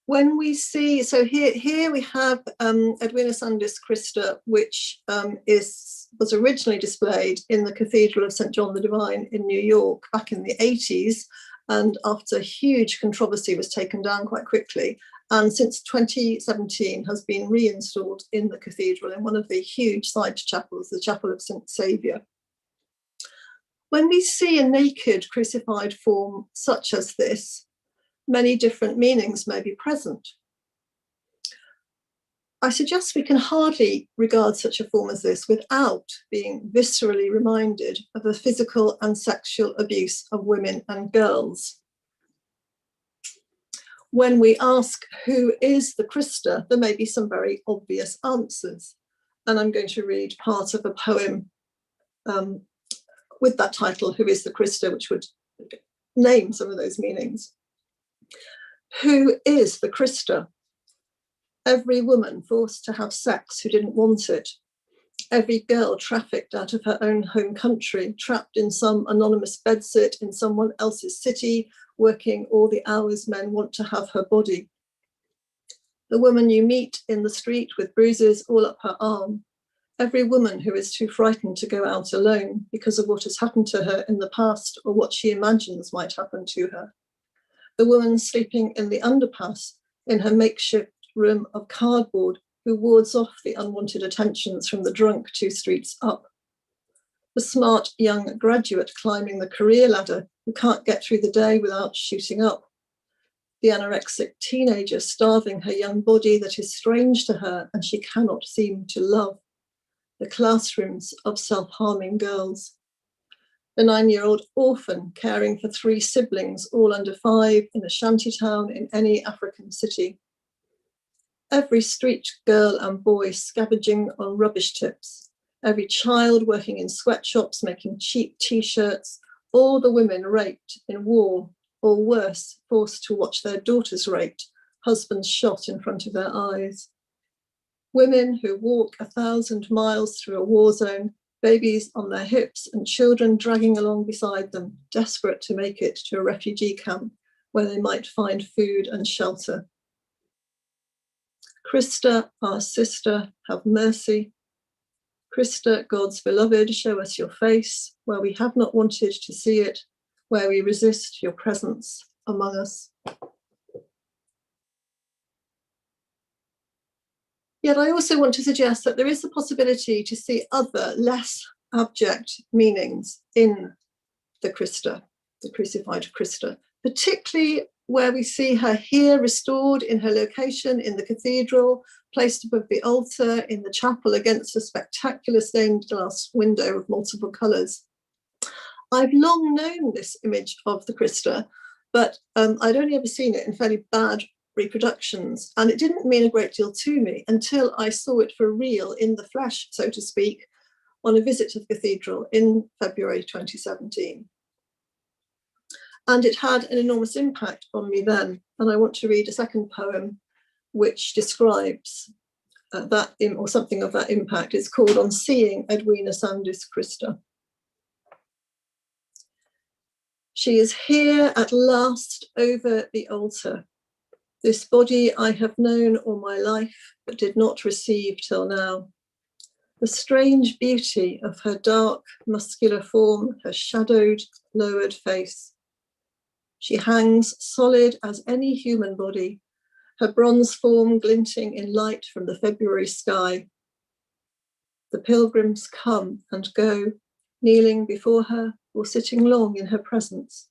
When we see, so here we have Edwina Sandys' Christa, which was originally displayed in the Cathedral of St. John the Divine in New York back in the 80s, and after huge controversy was taken down quite quickly, and since 2017 has been reinstalled in the cathedral in one of the huge side chapels, the Chapel of St. Saviour. When we see a naked crucified form such as this, many different meanings may be present. I suggest we can hardly regard such a form as this without being viscerally reminded of the physical and sexual abuse of women and girls. When we ask who is the Christa, there may be some very obvious answers. And I'm going to read part of a poem with that title, Who is the Christa, which would name some of those meanings. Who is the Christa? Every woman forced to have sex who didn't want it. Every girl trafficked out of her own home country, trapped in some anonymous bedsit in someone else's city, working all the hours men want to have her body. The woman you meet in the street with bruises all up her arm. Every woman who is too frightened to go out alone because of what has happened to her in the past or what she imagines might happen to her. The woman sleeping in the underpass in her makeshift room of cardboard who wards off the unwanted attentions from the drunk 2 streets up. The smart young graduate climbing the career ladder who can't get through the day without shooting up. The anorexic teenager starving her young body that is strange to her and she cannot seem to love. The classrooms of self-harming girls. The 9-year-old orphan caring for 3 siblings, all under 5, in a shanty town in any African city. Every street girl and boy scavenging on rubbish tips. Every child working in sweatshops making cheap t-shirts. All the women raped in war, or worse, forced to watch their daughters raped, husbands shot in front of their eyes. Women who walk 1,000 miles through a war zone, babies on their hips and children dragging along beside them, desperate to make it to a refugee camp where they might find food and shelter. Christa, our sister, have mercy. Christa, God's beloved, show us your face where we have not wanted to see it, where we resist your presence among us. Yet I also want to suggest that there is the possibility to see other, less abject meanings in the Christa, the crucified Christa, particularly where we see her here restored in her location in the cathedral, placed above the altar in the chapel against a spectacular stained glass window of multiple colours. I've long known this image of the Christa, but I'd only ever seen it in fairly bad reproductions, and it didn't mean a great deal to me until I saw it for real in the flesh, so to speak, on a visit to the cathedral in February 2017. And it had an enormous impact on me then. And I want to read a second poem which describes that, or something of that impact. It's called On Seeing Edwina Sandys Christa. She is here at last over the altar. This body I have known all my life, but did not receive till now. The strange beauty of her dark, muscular form, her shadowed, lowered face. She hangs solid as any human body, her bronze form glinting in light from the February sky. The pilgrims come and go, kneeling before her or sitting long in her presence.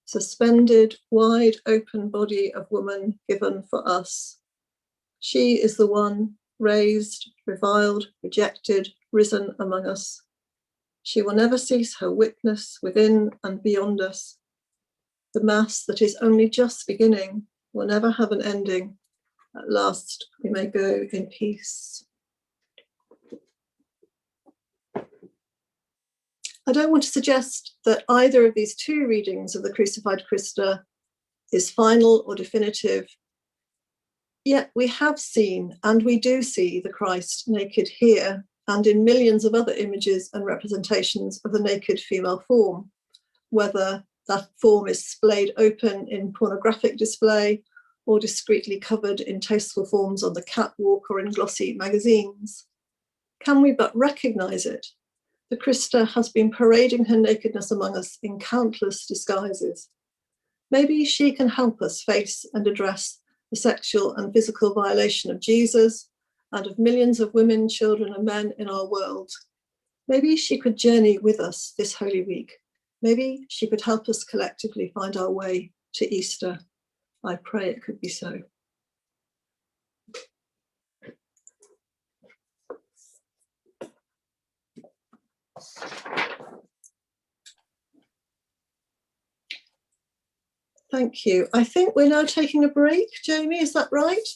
Suspended, wide open body of woman given for us. She is the one raised, reviled, rejected, risen among us. She will never cease her witness within and beyond us. The Mass that is only just beginning will never have an ending. At last we may go in peace. I don't want to suggest that either of these two readings of the Crucified Christa is final or definitive. Yet we have seen, and we do see, the Christ naked here and in millions of other images and representations of the naked female form, whether that form is splayed open in pornographic display or discreetly covered in tasteful forms on the catwalk or in glossy magazines. Can we but recognise it? The Christa has been parading her nakedness among us in countless disguises. Maybe she can help us face and address the sexual and physical violation of Jesus and of millions of women, children, and men in our world. Maybe she could journey with us this Holy Week. Maybe she could help us collectively find our way to Easter. I pray it could be so. Thank you. I think we're now taking a break. Jamie, is that right?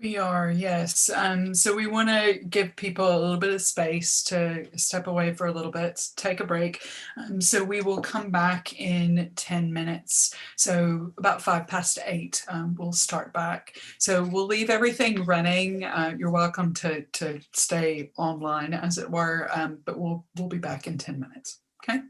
We are, yes. So we want to give people a little bit of space to step away for a little bit, take a break. So we will come back in 10 minutes. So about 8:05, we'll start back. So we'll leave everything running. You're welcome to stay online, as it were, but we'll be back in 10 minutes. Okay.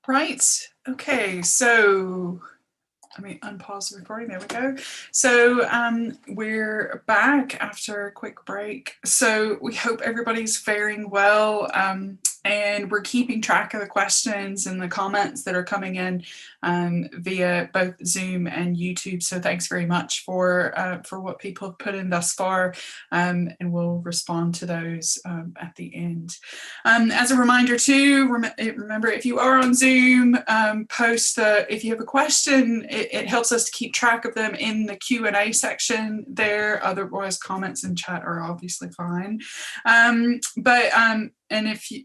Right. Okay. So let me unpause the recording. There we go. So we're back after a quick break. So we hope everybody's faring well. And we're keeping track of the questions and the comments that are coming in via both Zoom and YouTube. So thanks very much for what people have put in thus far, and we'll respond to those at the end. As a reminder too, remember if you are on Zoom, post if you have a question, it helps us to keep track of them in the Q&A section there. Otherwise, comments and chat are obviously fine. And if you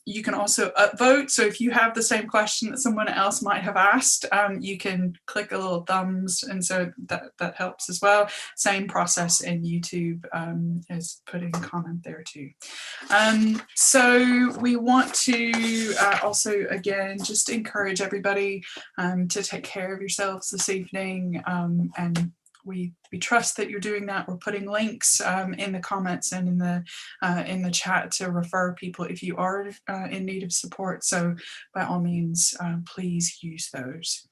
you can also upvote. So if you have the same question that someone else might have asked, you can click a little thumbs, and so that helps as well. Same process in YouTube as putting a comment there too. So we want to also again just encourage everybody to take care of yourselves this evening, and we trust that you're doing that. We're putting links in the comments and in the chat to refer people if you are in need of support. So by all means, please use those.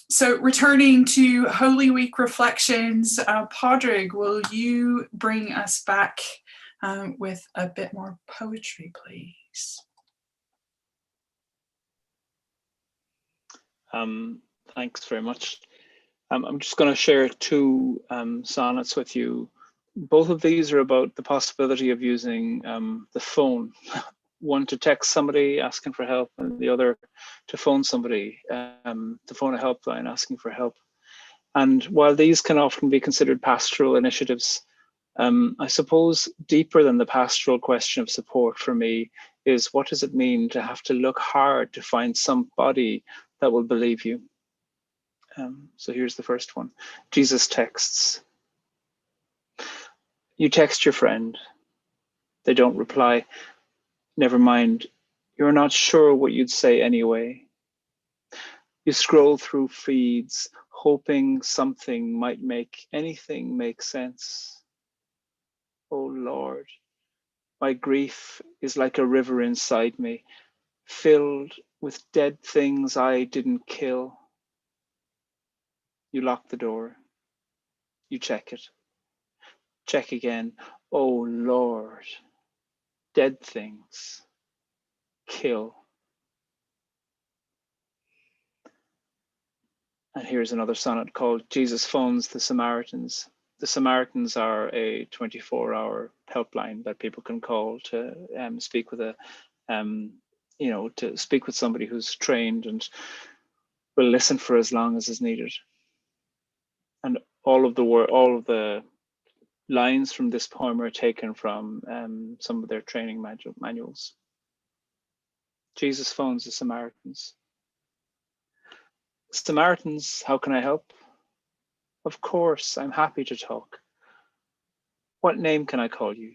So returning to Holy Week reflections, Padraig, will you bring us back with a bit more poetry, please? Thanks very much. I'm just going to share two sonnets with you. Both of these are about the possibility of using the phone. One to text somebody asking for help, and the other to phone somebody, to phone a helpline asking for help. And while these can often be considered pastoral initiatives, I suppose deeper than the pastoral question of support for me is, what does it mean to have to look hard to find somebody that will believe you? So here's the first one. Jesus texts. You text your friend. They don't reply. Never mind. You're not sure what you'd say anyway. You scroll through feeds, hoping something might make anything make sense. Oh Lord, my grief is like a river inside me, filled with dead things I didn't kill. You lock the door. You check it. Check again. Oh Lord, dead things. Kill. And here's another sonnet called Jesus Phones the Samaritans. The Samaritans are a 24-hour helpline that people can call to speak with to speak with somebody who's trained and will listen for as long as is needed. And all of the lines from this poem are taken from some of their training manuals. Jesus Phones the Samaritans. Samaritans, how can I help? Of course, I'm happy to talk. What name can I call you?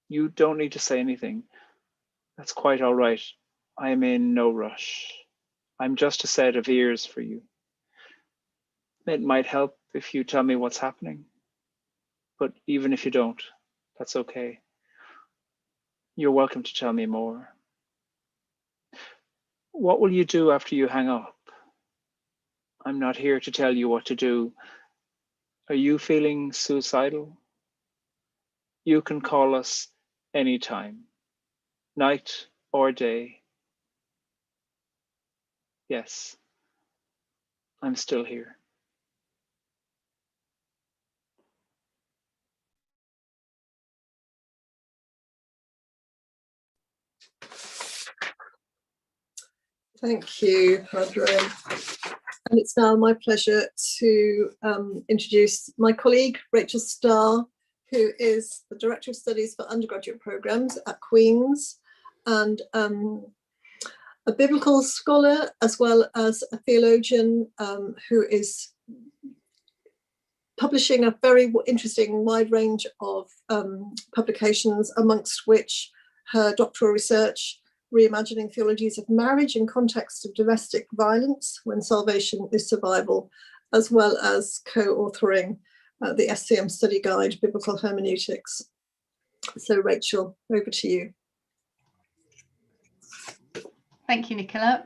You don't need to say anything. That's quite all right. I am in no rush. I'm just a set of ears for you. It might help if you tell me what's happening. But even if you don't, that's okay. You're welcome to tell me more. What will you do after you hang up? I'm not here to tell you what to do. Are you feeling suicidal? You can call us anytime, night or day. Yes, I'm still here. Thank you, Padraig. And it's now my pleasure to introduce my colleague, Rachel Starr, who is the Director of Studies for Undergraduate Programmes at Queen's, and a biblical scholar as well as a theologian who is publishing a very interesting wide range of publications, amongst which her doctoral research, Reimagining Theologies of Marriage in Context of Domestic Violence When Salvation is Survival, as well as co-authoring the SCM Study Guide, Biblical Hermeneutics. So Rachel, over to you. Thank you, Nicola.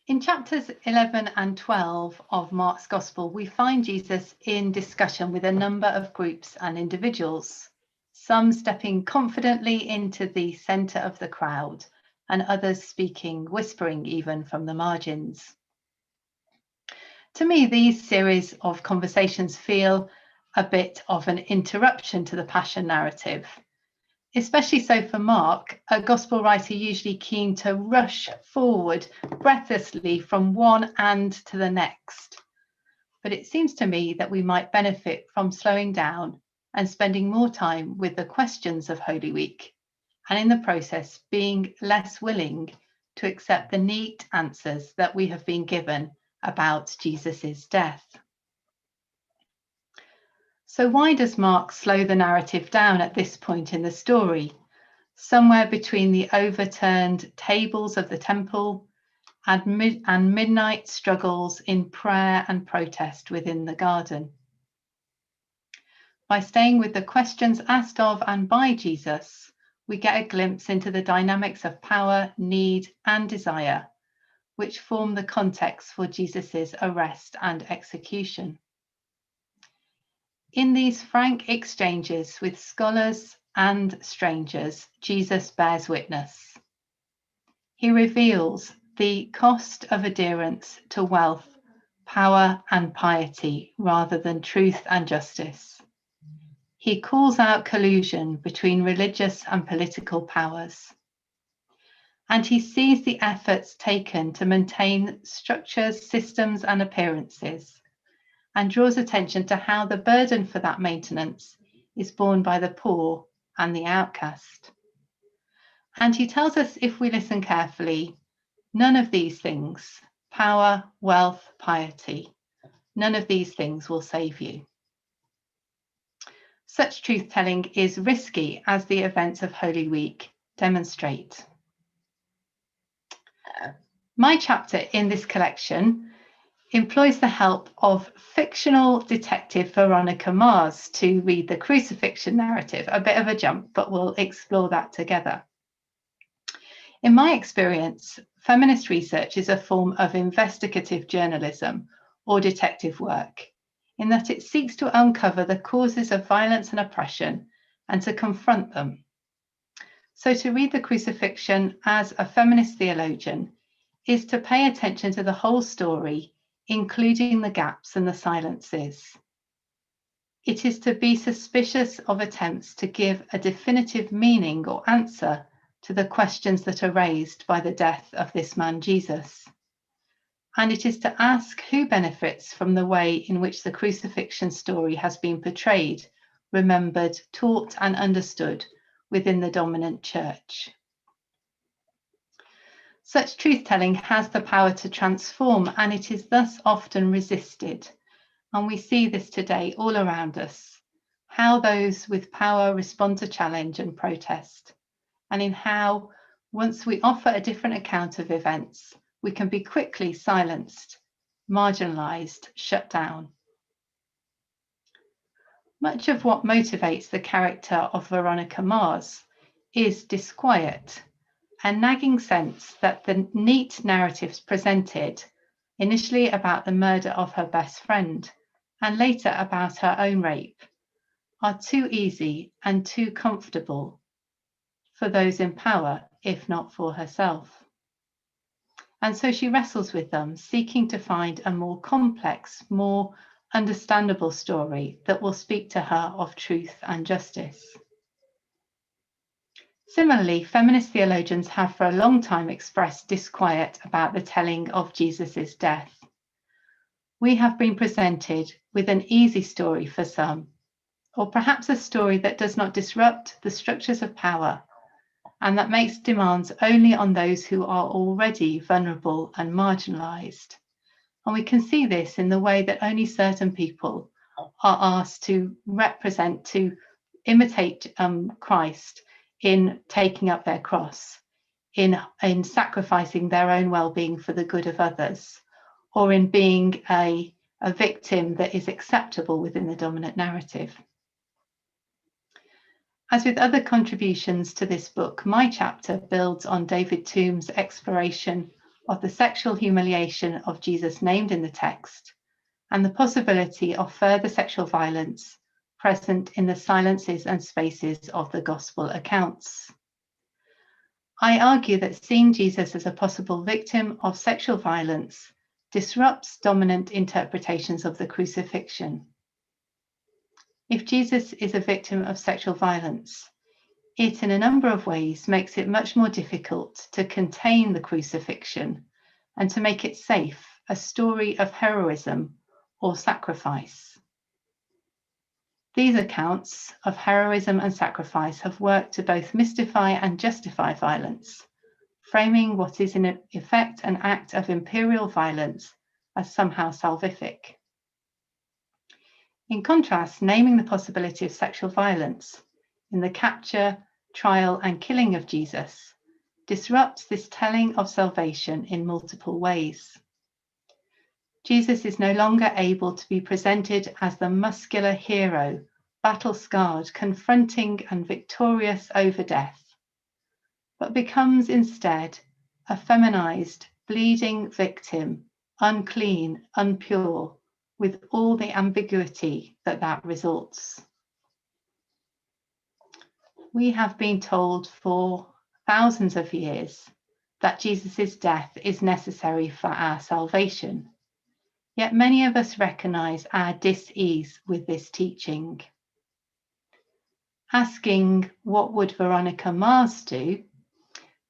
In chapters 11 and 12 of Mark's Gospel, we find Jesus in discussion with a number of groups and individuals, some stepping confidently into the centre of the crowd, and others speaking, whispering even from the margins. To me, these series of conversations feel a bit of an interruption to the Passion narrative, especially so for Mark, a Gospel writer usually keen to rush forward breathlessly from one and to the next. But it seems to me that we might benefit from slowing down and spending more time with the questions of Holy Week, and in the process being less willing to accept the neat answers that we have been given about Jesus's death. So why does Mark slow the narrative down at this point in the story, somewhere between the overturned tables of the temple and midnight struggles in prayer and protest within the garden? By staying with the questions asked of and by Jesus, we get a glimpse into the dynamics of power, need, and desire, which form the context for Jesus's arrest and execution. In these frank exchanges with scholars and strangers, Jesus bears witness. He reveals the cost of adherence to wealth, power, and piety rather than truth and justice. He calls out collusion between religious and political powers. And he sees the efforts taken to maintain structures, systems, and appearances, and draws attention to how the burden for that maintenance is borne by the poor and the outcast. And he tells us, if we listen carefully, none of these things, power, wealth, piety, none of these things will save you. Such truth-telling is risky, as the events of Holy Week demonstrate. My chapter in this collection employs the help of fictional detective Veronica Mars to read the Crucifixion narrative. A bit of a jump, but we'll explore that together. In my experience, feminist research is a form of investigative journalism or detective work, in that it seeks to uncover the causes of violence and oppression and to confront them. So to read the Crucifixion as a feminist theologian is to pay attention to the whole story, including the gaps and the silences. It is to be suspicious of attempts to give a definitive meaning or answer to the questions that are raised by the death of this man Jesus. And it is to ask who benefits from the way in which the crucifixion story has been portrayed, remembered, taught, and understood within the dominant church. Such truth-telling has the power to transform, and it is thus often resisted. And we see this today all around us, how those with power respond to challenge and protest, and in how, once we offer a different account of events, we can be quickly silenced, marginalised, shut down. Much of what motivates the character of Veronica Mars is disquiet, a nagging sense that the neat narratives presented, initially about the murder of her best friend and later about her own rape, are too easy and too comfortable for those in power, if not for herself. And so she wrestles with them, seeking to find a more complex, more understandable story that will speak to her of truth and justice. Similarly, feminist theologians have for a long time expressed disquiet about the telling of Jesus's death. We have been presented with an easy story for some, or perhaps a story that does not disrupt the structures of power and that makes demands only on those who are already vulnerable and marginalised. And we can see this in the way that only certain people are asked to represent, to imitate Christ in taking up their cross, in sacrificing their own well-being for the good of others, or in being a victim that is acceptable within the dominant narrative. As with other contributions to this book, my chapter builds on David Tomb's exploration of the sexual humiliation of Jesus named in the text and the possibility of further sexual violence present in the silences and spaces of the gospel accounts. I argue that seeing Jesus as a possible victim of sexual violence disrupts dominant interpretations of the crucifixion. If Jesus is a victim of sexual violence, it in a number of ways makes it much more difficult to contain the crucifixion and to make it safe, a story of heroism or sacrifice. These accounts of heroism and sacrifice have worked to both mystify and justify violence, framing what is in effect an act of imperial violence as somehow salvific. In contrast, naming the possibility of sexual violence in the capture, trial, and killing of Jesus disrupts this telling of salvation in multiple ways. Jesus is no longer able to be presented as the muscular hero, battle-scarred, confronting and victorious over death, but becomes instead a feminized, bleeding victim, unclean, unpure, with all the ambiguity that results. We have been told for thousands of years that Jesus' death is necessary for our salvation. Yet many of us recognize our dis-ease with this teaching. Asking, what would Veronica Mars do?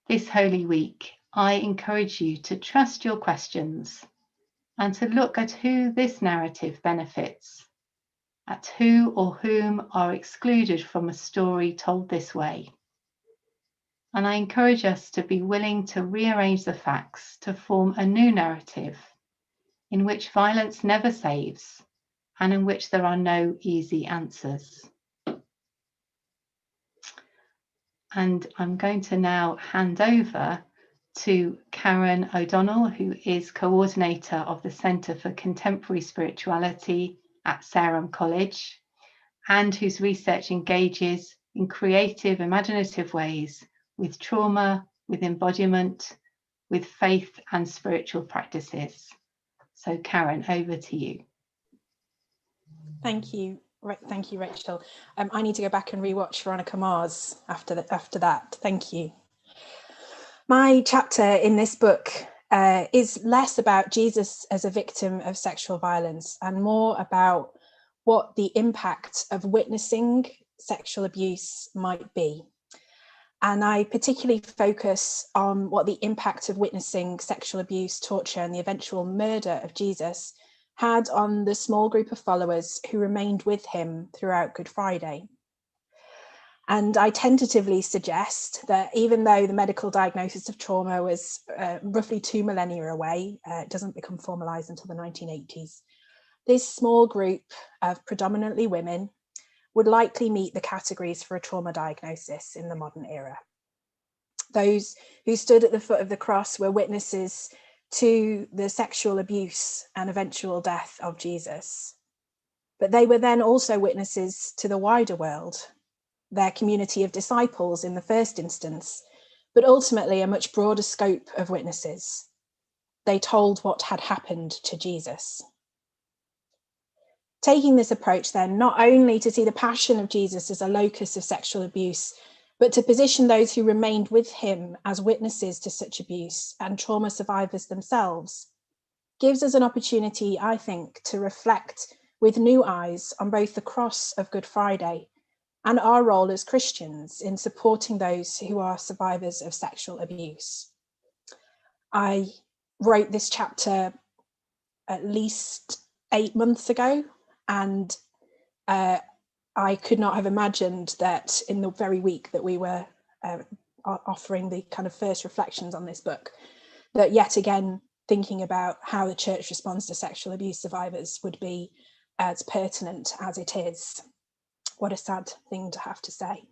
This Holy Week, I encourage you to trust your questions and to look at who this narrative benefits, at who or whom are excluded from a story told this way. And I encourage us to be willing to rearrange the facts to form a new narrative in which violence never saves and in which there are no easy answers. And I'm going to now hand over to Karen O'Donnell, who is coordinator of the Centre for Contemporary Spirituality at Sarum College, and whose research engages in creative, imaginative ways with trauma, with embodiment, with faith and spiritual practices. So Karen, over to you. Thank you. Thank you, Rachel. I need to go back and rewatch Veronica Mars after that. Thank you. My chapter in this book is less about Jesus as a victim of sexual violence and more about what the impact of witnessing sexual abuse might be. And I particularly focus on what the impact of witnessing sexual abuse, torture, and the eventual murder of Jesus had on the small group of followers who remained with him throughout Good Friday. And I tentatively suggest that even though the medical diagnosis of trauma was roughly 2 millennia away, it doesn't become formalized until the 1980s, this small group of predominantly women would likely meet the categories for a trauma diagnosis in the modern era. Those who stood at the foot of the cross were witnesses to the sexual abuse and eventual death of Jesus. But they were then also witnesses to the wider world, their community of disciples in the first instance, but ultimately a much broader scope of witnesses. They told what had happened to Jesus. Taking this approach then, not only to see the passion of Jesus as a locus of sexual abuse, but to position those who remained with him as witnesses to such abuse and trauma survivors themselves, gives us an opportunity, I think, to reflect with new eyes on both the cross of Good Friday and our role as Christians in supporting those who are survivors of sexual abuse. I wrote this chapter at least 8 months ago, and I could not have imagined that in the very week that we were offering the kind of first reflections on this book, that yet again thinking about how the church responds to sexual abuse survivors would be as pertinent as it is. What a sad thing to have to say.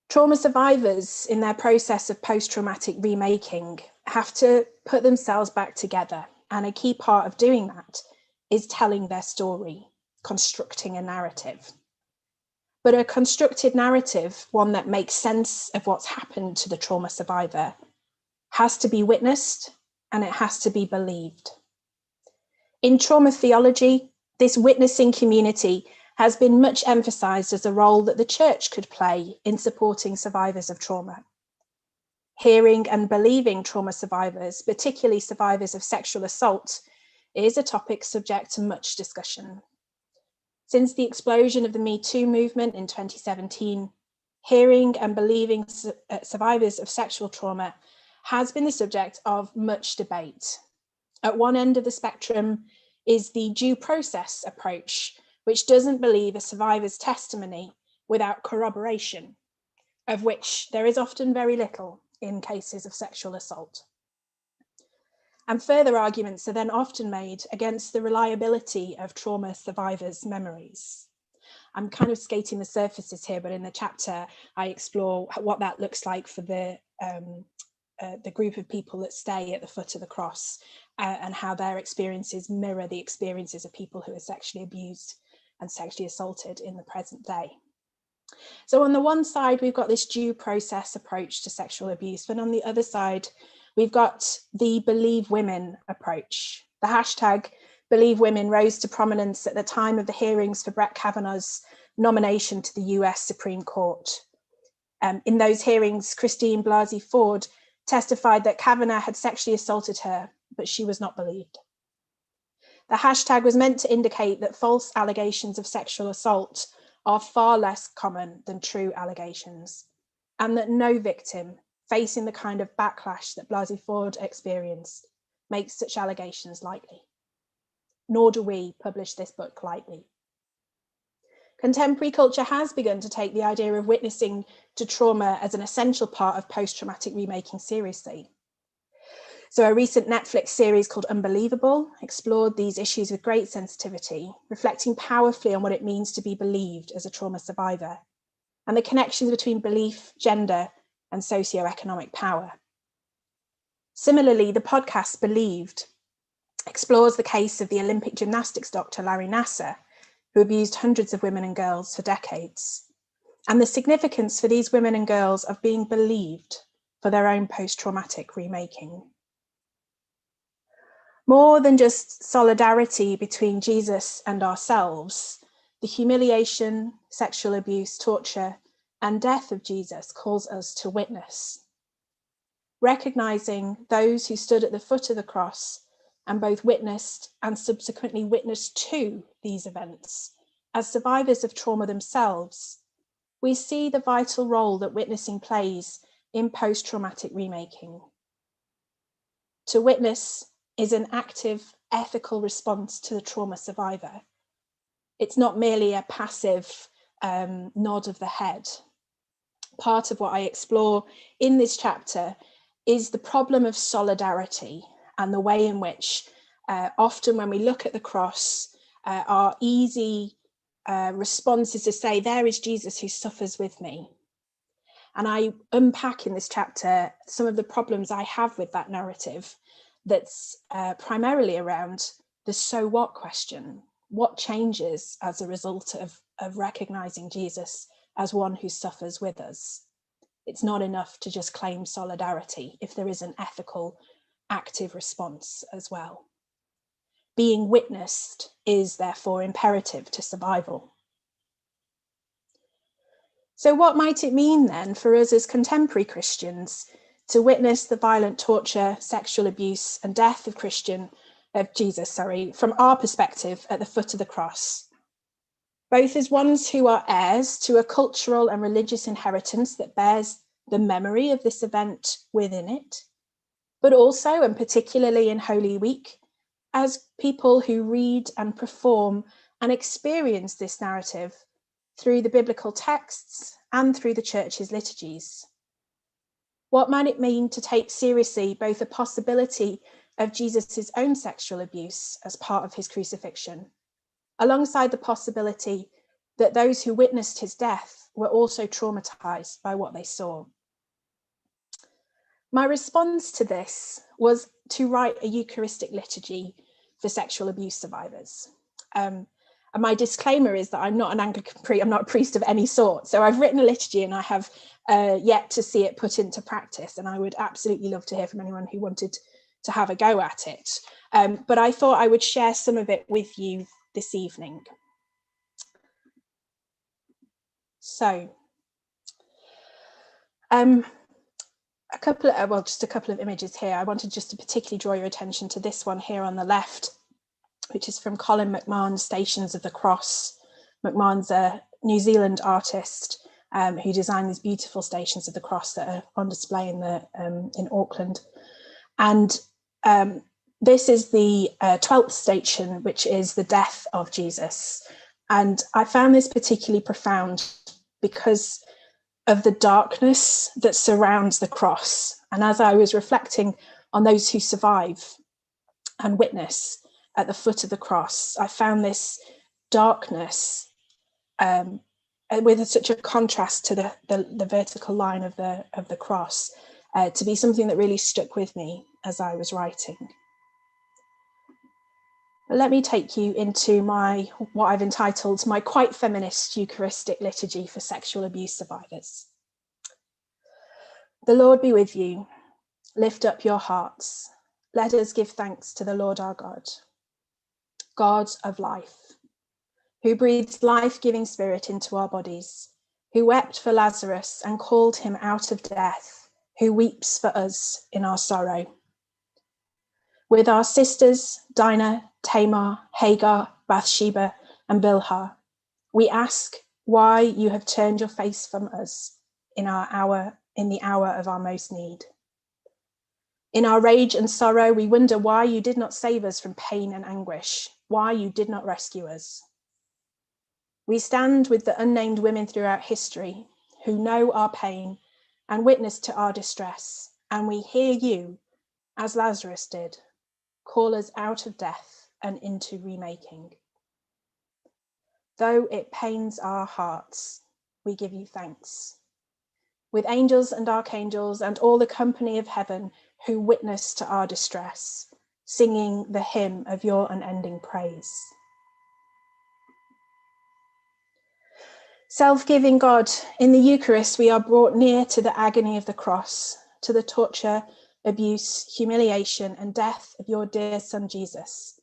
Trauma survivors in their process of post-traumatic remaking have to put themselves back together, and a key part of doing that is telling their story, constructing a narrative. but a constructed narrative, one that makes sense of what's happened to the trauma survivor, has to be witnessed and it has to be believed. In trauma theology, this witnessing community has been much emphasised as a role that the church could play in supporting survivors of trauma. Hearing and believing trauma survivors, particularly survivors of sexual assault, is a topic subject to much discussion. Since the explosion of the Me Too movement in 2017, hearing and believing survivors of sexual trauma has been the subject of much debate. At one end of the spectrum is the due process approach, which doesn't believe a survivor's testimony without corroboration, of which there is often very little in cases of sexual assault. And further arguments are then often made against the reliability of trauma survivors' memories. I'm kind of skating the surfaces here, but in the chapter, I explore what that looks like for the group of people that stay at the foot of the cross and how their experiences mirror the experiences of people who are sexually abused and sexually assaulted in the present day. So on the one side, we've got this due process approach to sexual abuse, but on the other side, we've got the Believe Women approach. The hashtag Believe Women rose to prominence at the time of the hearings for Brett Kavanaugh's nomination to the US Supreme Court. In those hearings, Christine Blasey Ford testified that Kavanaugh had sexually assaulted her, but she was not believed. The hashtag was meant to indicate that false allegations of sexual assault are far less common than true allegations, and that no victim facing the kind of backlash that Blasey Ford experienced makes such allegations lightly. Nor do we publish this book lightly. Contemporary culture has begun to take the idea of witnessing to trauma as an essential part of post-traumatic remaking seriously. So a recent Netflix series called Unbelievable explored these issues with great sensitivity, reflecting powerfully on what it means to be believed as a trauma survivor, and the connections between belief, gender, and socioeconomic power. Similarly, the podcast Believed explores the case of the Olympic gymnastics doctor Larry Nassar, who abused hundreds of women and girls for decades, and the significance for these women and girls of being believed for their own post-traumatic remaking. More than just solidarity between Jesus and ourselves, the humiliation, sexual abuse, torture, and death of Jesus calls us to witness, recognizing those who stood at the foot of the cross and both witnessed and subsequently witnessed to these events. As survivors of trauma themselves, we see the vital role that witnessing plays in post-traumatic remaking. To witness is an active, ethical response to the trauma survivor. It's not merely a passive nod of the head. Part of what I explore in this chapter is the problem of solidarity and the way in which often when we look at the cross, our easy response is to say, there is Jesus who suffers with me. And I unpack in this chapter some of the problems I have with that narrative that's primarily around the so what question. What changes as a result of recognizing Jesus as one who suffers with us? It's not enough to just claim solidarity if there is an ethical, active response as well. Being witnessed is therefore imperative to survival. So what might it mean then for us as contemporary Christians to witness the violent torture, sexual abuse, and death of Jesus, from our perspective at the foot of the cross, both as ones who are heirs to a cultural and religious inheritance that bears the memory of this event within it, but also, and particularly in Holy Week, as people who read and perform and experience this narrative through the biblical texts and through the church's liturgies. What might it mean to take seriously both the possibility of Jesus's own sexual abuse as part of his crucifixion, alongside the possibility that those who witnessed his death were also traumatized by what they saw? My response to this was to write a Eucharistic liturgy for sexual abuse survivors. And my disclaimer is that I'm not an Anglican priest, I'm not a priest of any sort. So I've written a liturgy and I have yet to see it put into practice. And I would absolutely love to hear from anyone who wanted to have a go at it. But I thought I would share some of it with you this evening. So, just a couple of images here. I wanted just to particularly draw your attention to this one here on the left, which is from Colin McMahon's Stations of the Cross. McMahon's a New Zealand artist who designed these beautiful Stations of the Cross that are on display in Auckland. And this is the 12th station, which is the death of Jesus. And I found this particularly profound because of the darkness that surrounds the cross. And as I was reflecting on those who survive and witness at the foot of the cross, I found this darkness with such a contrast to the vertical line of the cross to be something that really stuck with me as I was writing. But let me take you into what I've entitled my quite feminist Eucharistic liturgy for sexual abuse survivors. The Lord be with you. Lift up your hearts. Let us give thanks to the Lord our God. God of life, who breathes life-giving spirit into our bodies, who wept for Lazarus and called him out of death, who weeps for us in our sorrow. With our sisters, Dinah, Tamar, Hagar, Bathsheba, and Bilhah, we ask why you have turned your face from us in the hour of our most need. In our rage and sorrow, we wonder why you did not save us from pain and anguish, why you did not rescue us. We stand with the unnamed women throughout history who know our pain and witness to our distress, and we hear you, as Lazarus did, call us out of death and into remaking. Though it pains our hearts, we give you thanks. With angels and archangels and all the company of heaven who witness to our distress, singing the hymn of your unending praise. Self-giving God, in the Eucharist we are brought near to the agony of the cross, to the torture, abuse, humiliation, and death of your dear Son Jesus.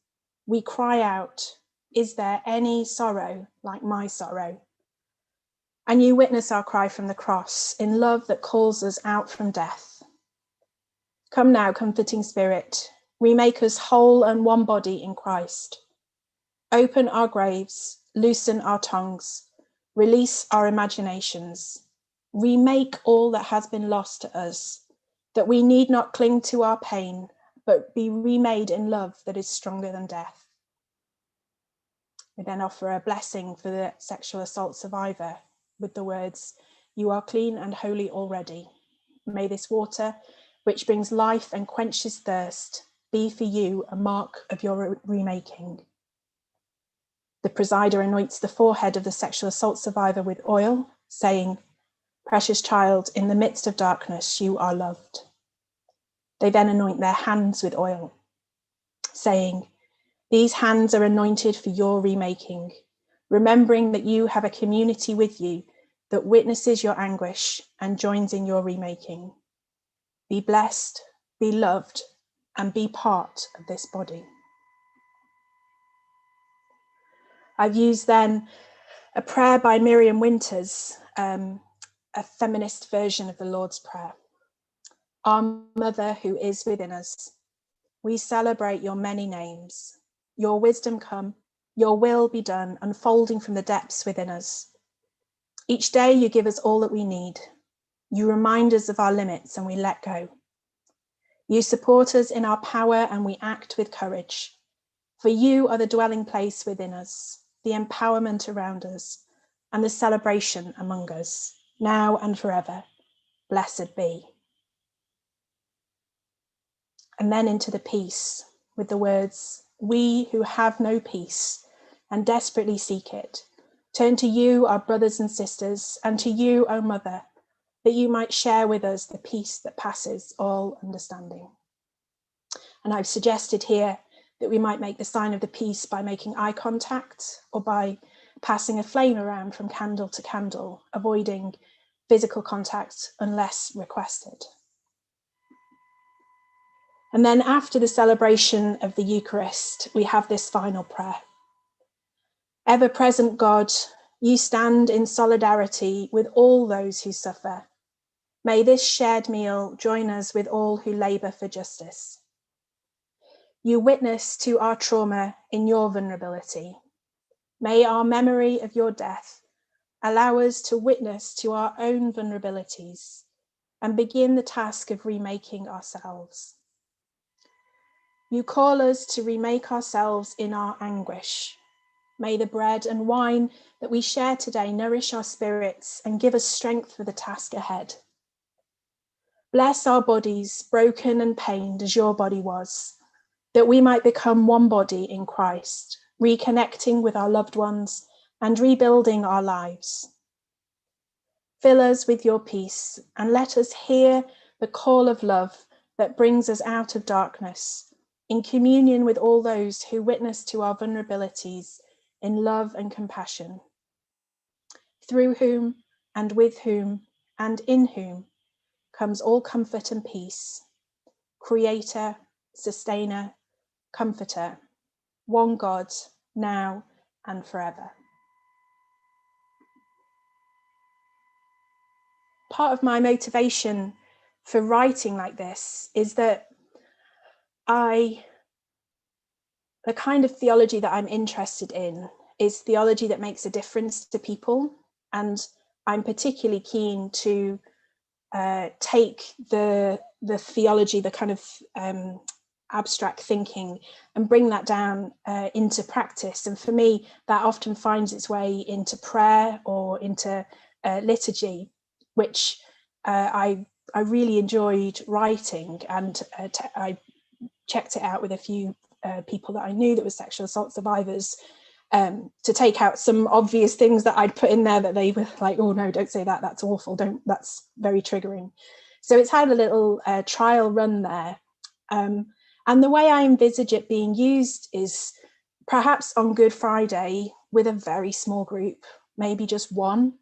We cry out, is there any sorrow like my sorrow? And you witness our cry from the cross in love that calls us out from death. Come now, comforting Spirit, remake us whole and one body in Christ. Open our graves, loosen our tongues, release our imaginations, remake all that has been lost to us, that we need not cling to our pain, but be remade in love that is stronger than death. We then offer a blessing for the sexual assault survivor with the words, you are clean and holy already. May this water, which brings life and quenches thirst, be for you a mark of your remaking. The presider anoints the forehead of the sexual assault survivor with oil, saying, precious child, in the midst of darkness, you are loved. They then anoint their hands with oil, saying, these hands are anointed for your remaking, remembering that you have a community with you that witnesses your anguish and joins in your remaking. Be blessed, be loved, and be part of this body. I've used then a prayer by Miriam Winters, a feminist version of the Lord's Prayer. Our Mother who is within us, we celebrate your many names. Your wisdom come, your will be done, unfolding from the depths within us. Each day you give us all that we need. You remind us of our limits and we let go. You support us in our power and we act with courage. For you are the dwelling place within us, the empowerment around us, and the celebration among us, now and forever. Blessed be. And then into the peace with the words, we who have no peace and desperately seek it, turn to you, our brothers and sisters, and to you, O Mother, that you might share with us the peace that passes all understanding. And I've suggested here that we might make the sign of the peace by making eye contact or by passing a flame around from candle to candle, avoiding physical contact unless requested. And then after the celebration of the Eucharist, we have this final prayer. Ever-present God, you stand in solidarity with all those who suffer. May this shared meal join us with all who labour for justice. You witness to our trauma in your vulnerability. May our memory of your death allow us to witness to our own vulnerabilities and begin the task of remaking ourselves. You call us to remake ourselves in our anguish. May the bread and wine that we share today nourish our spirits and give us strength for the task ahead. Bless our bodies, broken and pained as your body was, that we might become one body in Christ, reconnecting with our loved ones and rebuilding our lives. Fill us with your peace and let us hear the call of love that brings us out of darkness, in communion with all those who witness to our vulnerabilities in love and compassion, through whom and with whom and in whom comes all comfort and peace, creator, sustainer, comforter, one God, now and forever. Part of my motivation for writing like this is that the kind of theology that I'm interested in is theology that makes a difference to people. And I'm particularly keen to take the theology, the kind of abstract thinking, and bring that down into practice. And for me, that often finds its way into prayer or into liturgy, which I really enjoyed writing, and I checked it out with a few people that I knew that were sexual assault survivors, to take out some obvious things that I'd put in there that they were like, oh no, don't say that, that's awful, that's very triggering. So it's had a little trial run there. And the way I envisage it being used is perhaps on Good Friday with a very small group, maybe just one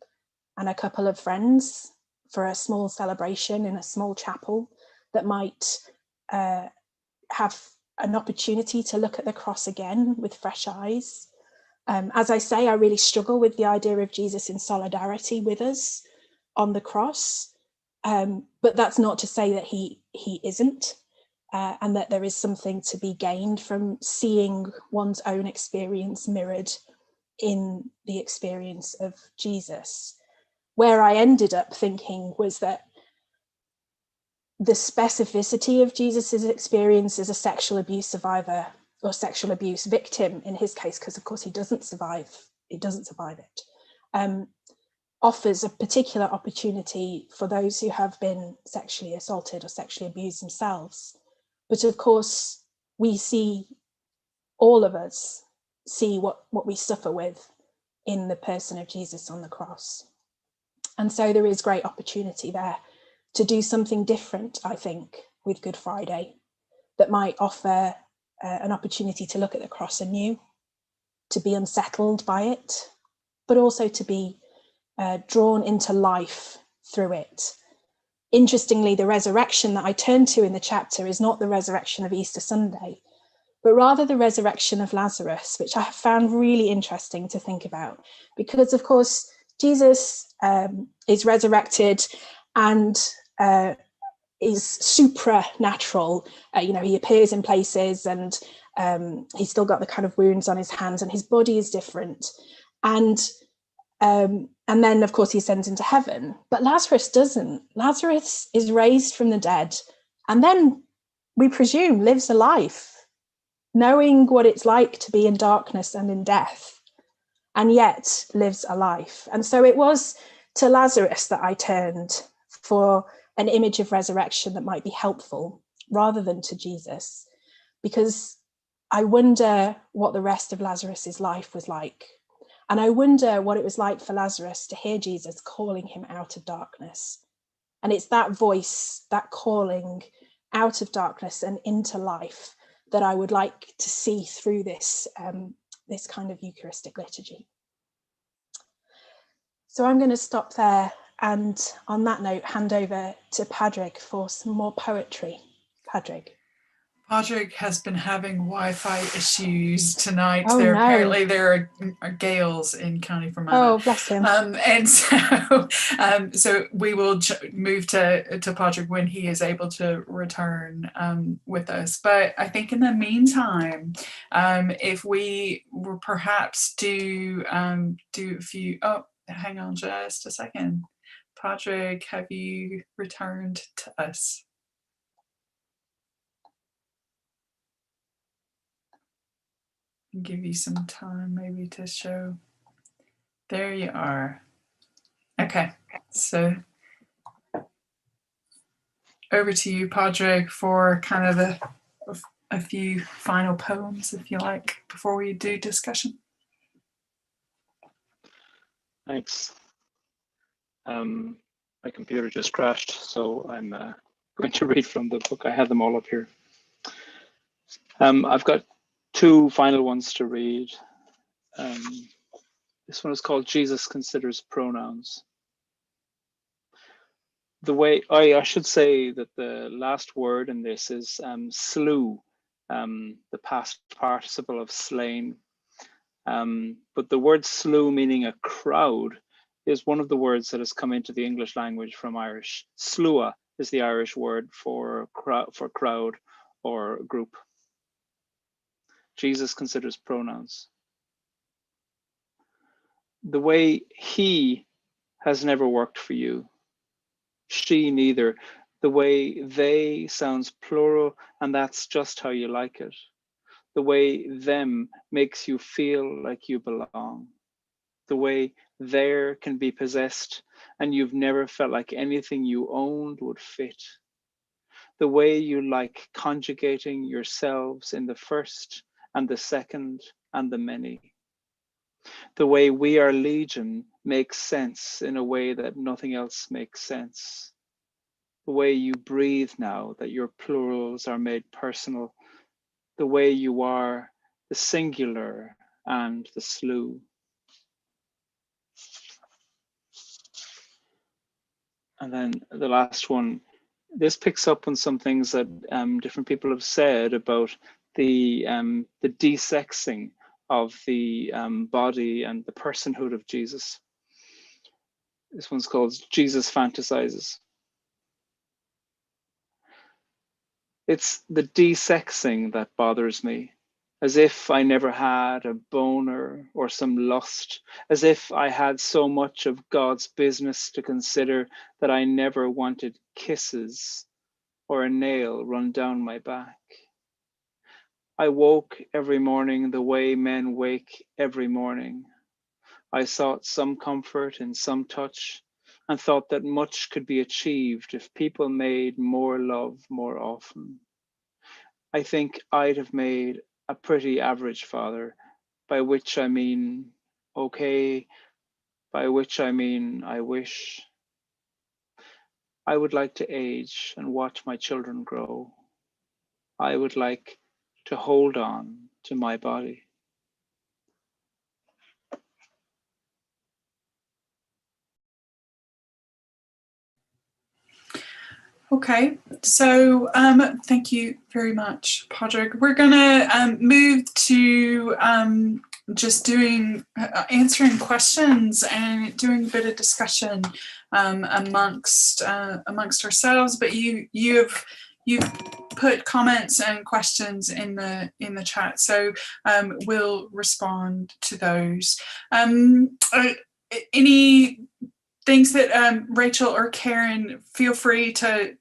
and a couple of friends, for a small celebration in a small chapel that might have an opportunity to look at the cross again with fresh eyes. As I say, I really struggle with the idea of Jesus in solidarity with us on the cross, but that's not to say that he isn't, and that there is something to be gained from seeing one's own experience mirrored in the experience of Jesus. Where I ended up thinking was that the specificity of Jesus's experience as a sexual abuse survivor or sexual abuse victim, in his case, because of course he doesn't survive it, offers a particular opportunity for those who have been sexually assaulted or sexually abused themselves. But of course, all of us see what we suffer with in the person of Jesus on the cross. And so there is great opportunity there to do something different, I think, with Good Friday, that might offer an opportunity to look at the cross anew, to be unsettled by it, but also to be drawn into life through it. Interestingly, the resurrection that I turn to in the chapter is not the resurrection of Easter Sunday, but rather the resurrection of Lazarus, which I have found really interesting to think about, because of course Jesus is resurrected and is supernatural. He appears in places, and he's still got the kind of wounds on his hands, and his body is different. And then, of course, he ascends into heaven. But Lazarus doesn't. Lazarus is raised from the dead, and then, we presume, lives a life, knowing what it's like to be in darkness and in death, and yet lives a life. And so it was to Lazarus that I turned for an image of resurrection that might be helpful, rather than to Jesus, because I wonder what the rest of Lazarus's life was like. And I wonder what it was like for Lazarus to hear Jesus calling him out of darkness. And it's that voice, that calling out of darkness and into life, that I would like to see through this, this kind of Eucharistic liturgy. So I'm going to stop there, and on that note, hand over to Padraig for some more poetry. Padraig. Padraig has been having Wi-Fi issues tonight. Oh, no. Apparently there are gales in County Fermanagh. Oh, bless him. And so we will move to Padraig when he is able to return with us. But I think in the meantime, if we were perhaps do a few. Oh, hang on just a second. Padraig, have you returned to us? Give you some time maybe to show. There you are. Okay, so over to you, Padraig, for kind of a few final poems, if you like, before we do discussion. Thanks. My computer just crashed, so I'm going to read from the book. I have them all up here. I've got two final ones to read. This one is called Jesus Considers Pronouns. The way I should say that the last word in this is slew, the past participle of slain. But the word slew, meaning a crowd, is one of the words that has come into the English language from Irish. Slua is the Irish word for crowd or group. Jesus considers pronouns. The way he has never worked for you. She neither. The way they sounds plural, and that's just how you like it. The way them makes you feel like you belong. The way there can be possessed, and you've never felt like anything you owned would fit. The way you like conjugating yourselves in the first and the second and the many. The way we are legion makes sense in a way that nothing else makes sense. The way you breathe now that your plurals are made personal. The way you are the singular and the slew. And then the last one, this picks up on some things that different people have said about the desexing of the body and the personhood of Jesus. This one's called Jesus Fantasizes. It's the desexing that bothers me, as if I never had a boner or some lust, as if I had so much of God's business to consider that I never wanted kisses or a nail run down my back. I woke every morning the way men wake every morning. I sought some comfort in some touch and thought that much could be achieved if people made more love more often. I think I'd have made a pretty average father, by which I mean okay, by which I mean I wish. I would like to age and watch my children grow. I would like to hold on to my body. Okay, so thank you very much, Padraig. We're gonna move to just doing answering questions and doing a bit of discussion amongst ourselves. But you've put comments and questions in the chat, so we'll respond to those. Any things that Rachel or Karen, feel free to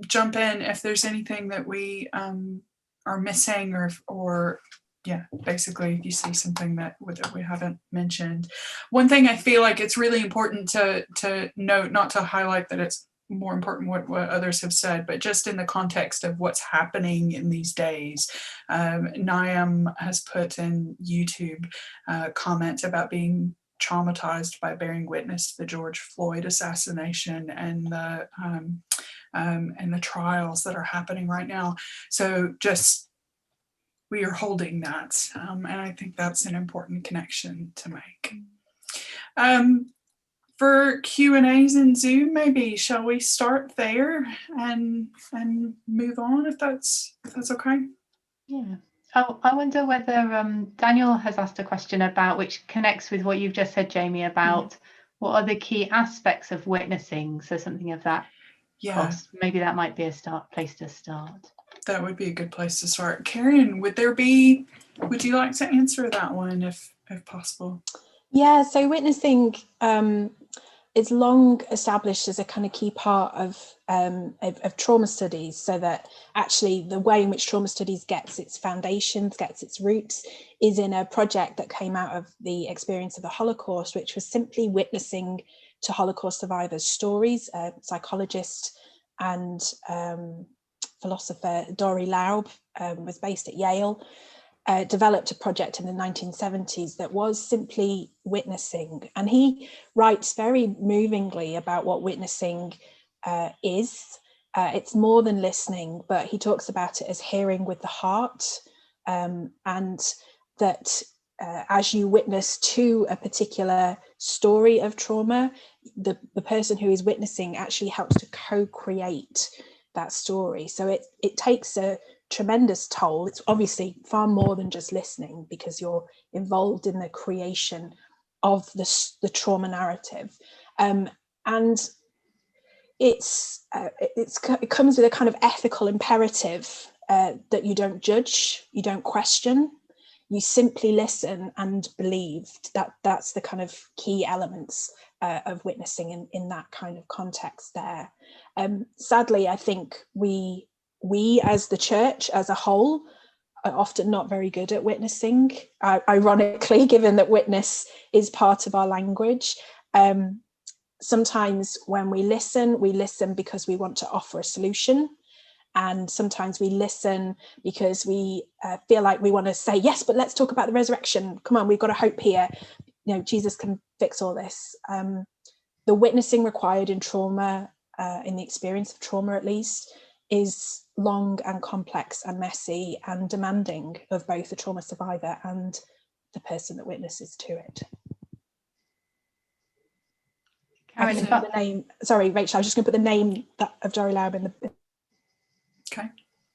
jump in if there's anything that we are missing, or yeah, basically if you see something that we haven't mentioned. One thing I feel like it's really important to note, not to highlight that it's more important what others have said, but just in the context of what's happening in these days. Niam has put in YouTube comments about being traumatized by bearing witness to the George Floyd assassination and the trials that are happening right now. So just we are holding that, and I think that's an important connection to make. For Q&As in Zoom, maybe shall we start there and move on, if that's okay? Yeah. Oh, I wonder whether Daniel has asked a question about, which connects with what you've just said, Jamie, about what are the key aspects of witnessing. So something of that. Yeah, maybe that might be a place to start. That would be a good place to start. Karen, would you like to answer that one if possible? Yeah, so witnessing is long established as a kind of key part of trauma studies, so that actually the way in which trauma studies gets its foundations, gets its roots, is in a project that came out of the experience of the Holocaust, which was simply witnessing to Holocaust survivors' stories. Psychologist and philosopher Dori Laub was based at Yale, developed a project in the 1970s that was simply witnessing. And he writes very movingly about what witnessing is. It's more than listening, but he talks about it as hearing with the heart, and that as you witness to a particular story of trauma, the person who is witnessing actually helps to co-create that story. So it takes a tremendous toll. It's obviously far more than just listening, because you're involved in the creation of the trauma narrative, and it comes with a kind of ethical imperative that you don't judge, you don't question, you simply listen and believe. That's the kind of key elements of witnessing in that kind of context there. Sadly, I think we as the church as a whole are often not very good at witnessing, ironically, given that witness is part of our language. Sometimes when we listen because we want to offer a solution. And sometimes we listen because we feel like we want to say, yes, but let's talk about the resurrection. Come on, we've got a hope here. You know, Jesus can fix all this. The witnessing required in trauma, in the experience of trauma at least, is long and complex and messy and demanding of both the trauma survivor and the person that witnesses to it. Karen, sorry, Rachel, I was just going to put the name of Dori Laub in the... Okay.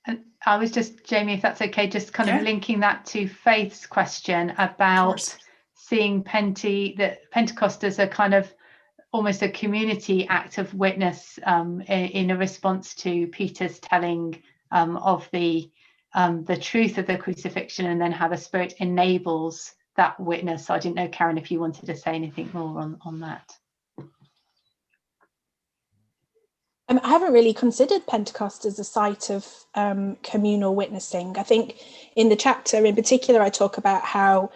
And I was just, Jamie, if that's okay, just kind of linking that to Faith's question about seeing that Pentecost as a kind of almost a community act of witness in a response to Peter's telling of the truth of the crucifixion, and then how the Spirit enables that witness. So I didn't know, Karen, if you wanted to say anything more on that. I haven't really considered Pentecost as a site of communal witnessing. I think in the chapter in particular, I talk about how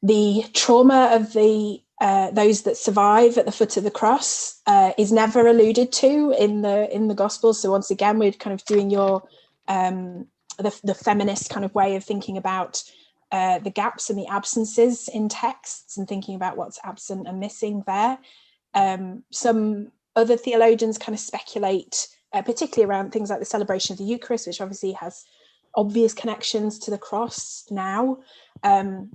the trauma of those that survive at the foot of the cross is never alluded to in the Gospels. So once again, we're kind of doing your the feminist kind of way of thinking about the gaps and the absences in texts, and thinking about what's absent and missing there. Some other theologians kind of speculate, particularly around things like the celebration of the Eucharist, which obviously has obvious connections to the cross now. In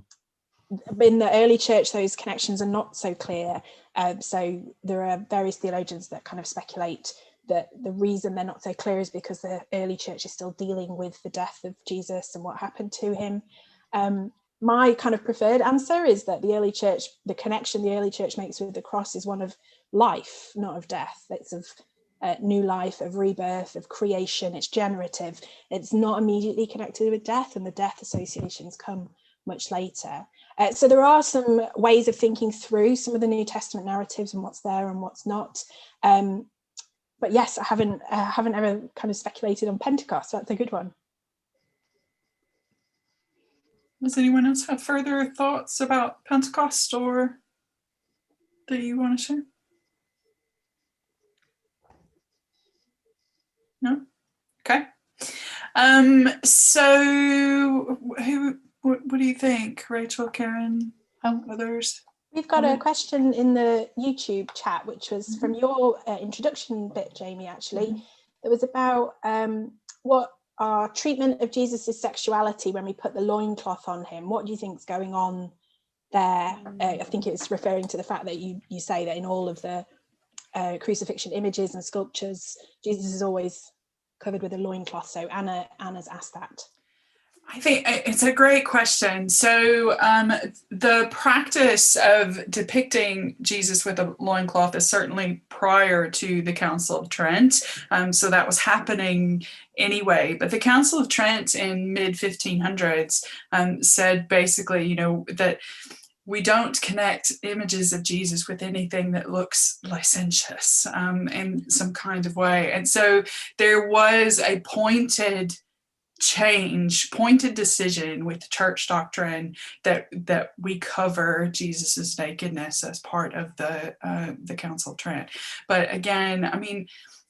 the early church, those connections are not so clear. So there are various theologians that kind of speculate that the reason they're not so clear is because the early church is still dealing with the death of Jesus and what happened to him. My kind of preferred answer is that the early church, the connection the early church makes with the cross is one of life, not of death. It's of new life, of rebirth, of creation. It's generative. It's not immediately connected with death, and the death associations come much later. So there are some ways of thinking through some of the New Testament narratives and what's there and what's not. But yes, I haven't ever kind of speculated on Pentecost. That's a good one. Does anyone else have further thoughts about Pentecost or that you want to share? No? Okay. So what do you think, Rachel, Karen, others? We've got a question in the YouTube chat, which was from your introduction bit, Jamie, actually. It was about what our treatment of Jesus' sexuality when we put the loincloth on him. What do you think is going on there? I think it's referring to the fact that you say that in all of the crucifixion images and sculptures, Jesus is always covered with a loincloth. So Anna's asked that. I think it's a great question. So the practice of depicting Jesus with a loincloth is certainly prior to the Council of Trent. So that was happening anyway. But the Council of Trent in mid-1500s said basically, that we don't connect images of Jesus with anything that looks licentious in some kind of way. And so there was a pointed decision with the church doctrine that we cover Jesus's nakedness as part of the Council of Trent. But again, I mean,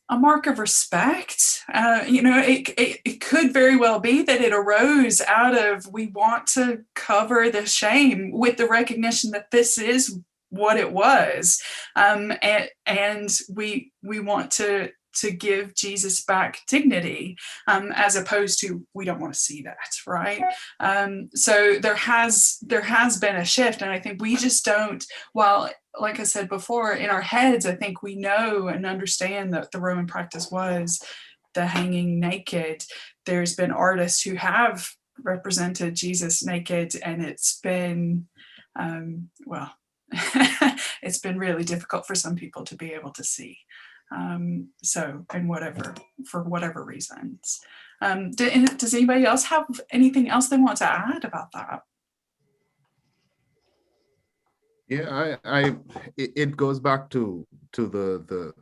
a mark of respect, it could very well be that it arose out of, we want to cover the shame with the recognition that this is what it was, and we want to give Jesus back dignity, as opposed to, we don't want to see that, right? So there has been a shift, and I think we just don't, while, like I said before, in our heads, I think we know and understand that the Roman practice was the hanging naked. There's been artists who have represented Jesus naked, and it's been, it's been really difficult for some people to be able to see. For whatever reasons. Does anybody else have anything else they want to add about that? Yeah, it goes back to the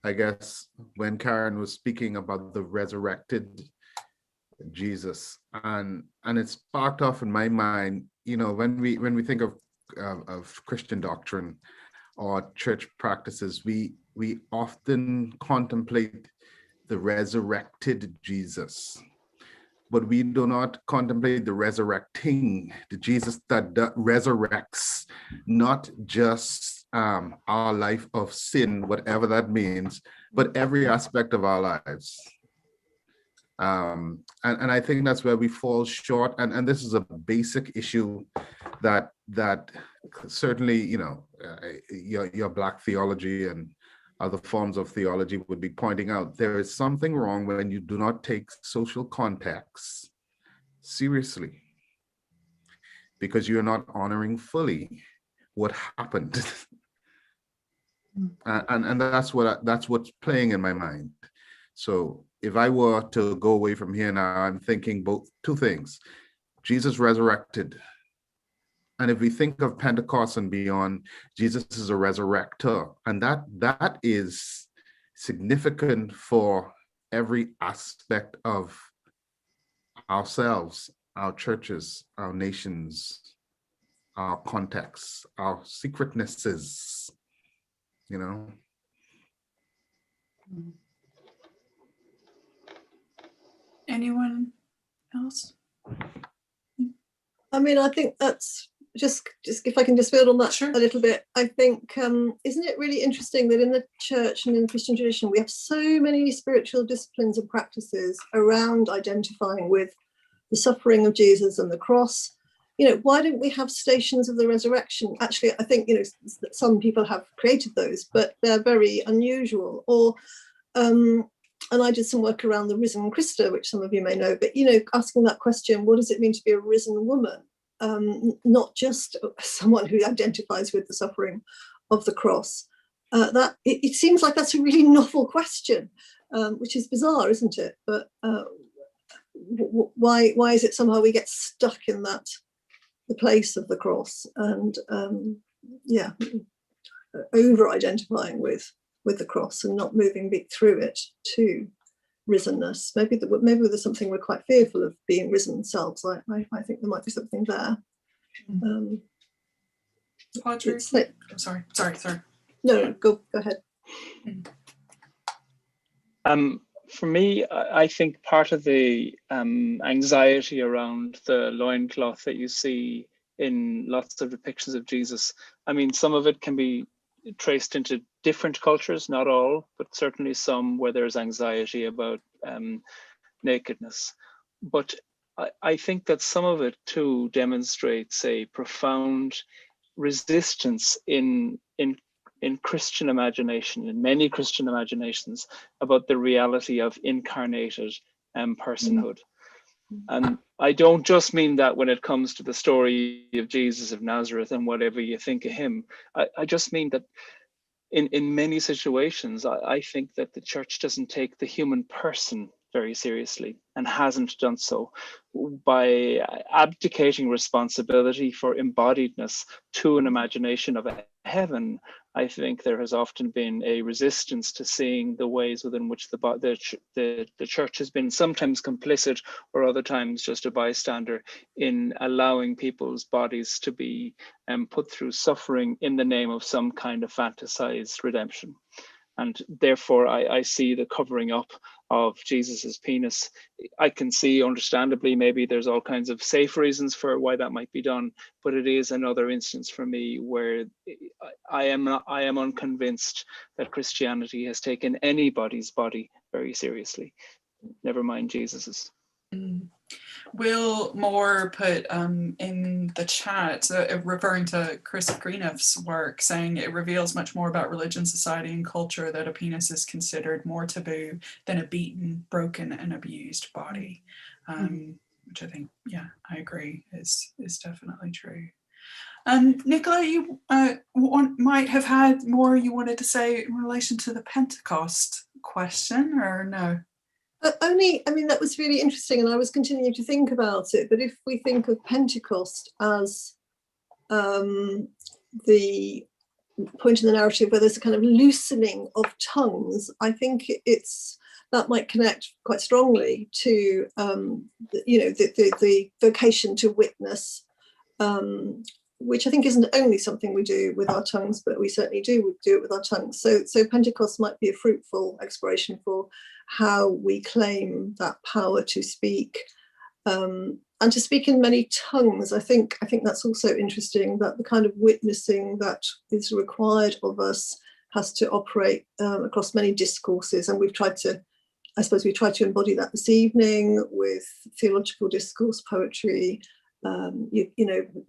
I guess when Karen was speaking about the resurrected Jesus, and it sparked off in my mind, when we think of Christian doctrine or church practices, we often contemplate the resurrected Jesus, but we do not contemplate the resurrecting, the Jesus that resurrects not just our life of sin, whatever that means, but every aspect of our lives. And I think that's where we fall short. And this is a basic issue that certainly, your Black theology and other forms of theology would be pointing out. There is something wrong when you do not take social context seriously, because you're not honoring fully what happened. And that's what's playing in my mind. So if I were to go away from here now, I'm thinking two things. Jesus resurrected. And if we think of Pentecost and beyond, Jesus is a resurrector. And that is significant for every aspect of ourselves, our churches, our nations, our contexts, our secretnesses, Anyone else? I mean, I think that's just if I can just build on that a little bit. I think, isn't it really interesting that in the church and in the Christian tradition, we have so many spiritual disciplines and practices around identifying with the suffering of Jesus and the cross. Why don't we have stations of the resurrection? Actually, I think, some people have created those, but they're very unusual. Or, and I did some work around the risen Christa, which some of you may know, but, asking that question, what does it mean to be a risen woman? Not just someone who identifies with the suffering of the cross. That it seems like that's a really novel question, which is bizarre, isn't it? But why is it somehow we get stuck in the place of the cross and over-identifying with the cross and not moving through it to risenness? Maybe there's something we're quite fearful of, being risen themselves. I think there might be something there. Audrey? Sorry. No, go ahead. For me, I think part of the anxiety around the loincloth that you see in lots of depictions of Jesus, I mean, some of it can be traced into different cultures, not all, but certainly some where there's anxiety about nakedness. But I think that some of it too demonstrates a profound resistance in Christian imagination, in many Christian imaginations, about the reality of incarnated personhood. And I don't just mean that when it comes to the story of Jesus of Nazareth and whatever you think of him. I just mean that in many situations, I think that the church doesn't take the human person very seriously, and hasn't done so, by abdicating responsibility for embodiedness to an imagination of a heaven. I think there has often been a resistance to seeing the ways within which the church has been sometimes complicit, or other times just a bystander, in allowing people's bodies to be put through suffering in the name of some kind of fantasized redemption. And therefore, I see the covering up of Jesus's penis. I can see, understandably, maybe there's all kinds of safe reasons for why that might be done, but it is another instance for me where I am unconvinced that Christianity has taken anybody's body very seriously, never mind Jesus's. Will Moore put in the chat, referring to Chris Greenough's work, saying it reveals much more about religion, society, and culture that a penis is considered more taboo than a beaten, broken, and abused body, which I think, yeah, I agree, is definitely true. Nicola, you might have had more you wanted to say in relation to the Pentecost question, or no? That was really interesting, and I was continuing to think about it. But if we think of Pentecost as the point in the narrative where there's a kind of loosening of tongues, I think that might connect quite strongly to the vocation to witness, which I think isn't only something we do with our tongues, but we certainly do it with our tongues. So Pentecost might be a fruitful exploration for how we claim that power to speak, and to speak in many tongues. I think that's also interesting, that the kind of witnessing that is required of us has to operate across many discourses, and we try to embody that this evening with theological discourse, poetry,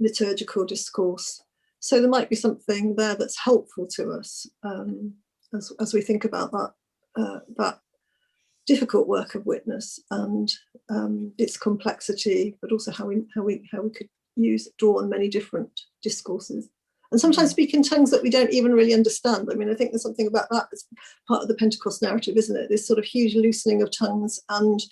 liturgical discourse. So there might be something there that's helpful to us as we think about that difficult work of witness and its complexity, but also how we could draw on many different discourses, and sometimes speak in tongues that we don't even really understand. I mean, I think there's something about that that's part of the Pentecost narrative, isn't it? This sort of huge loosening of tongues, and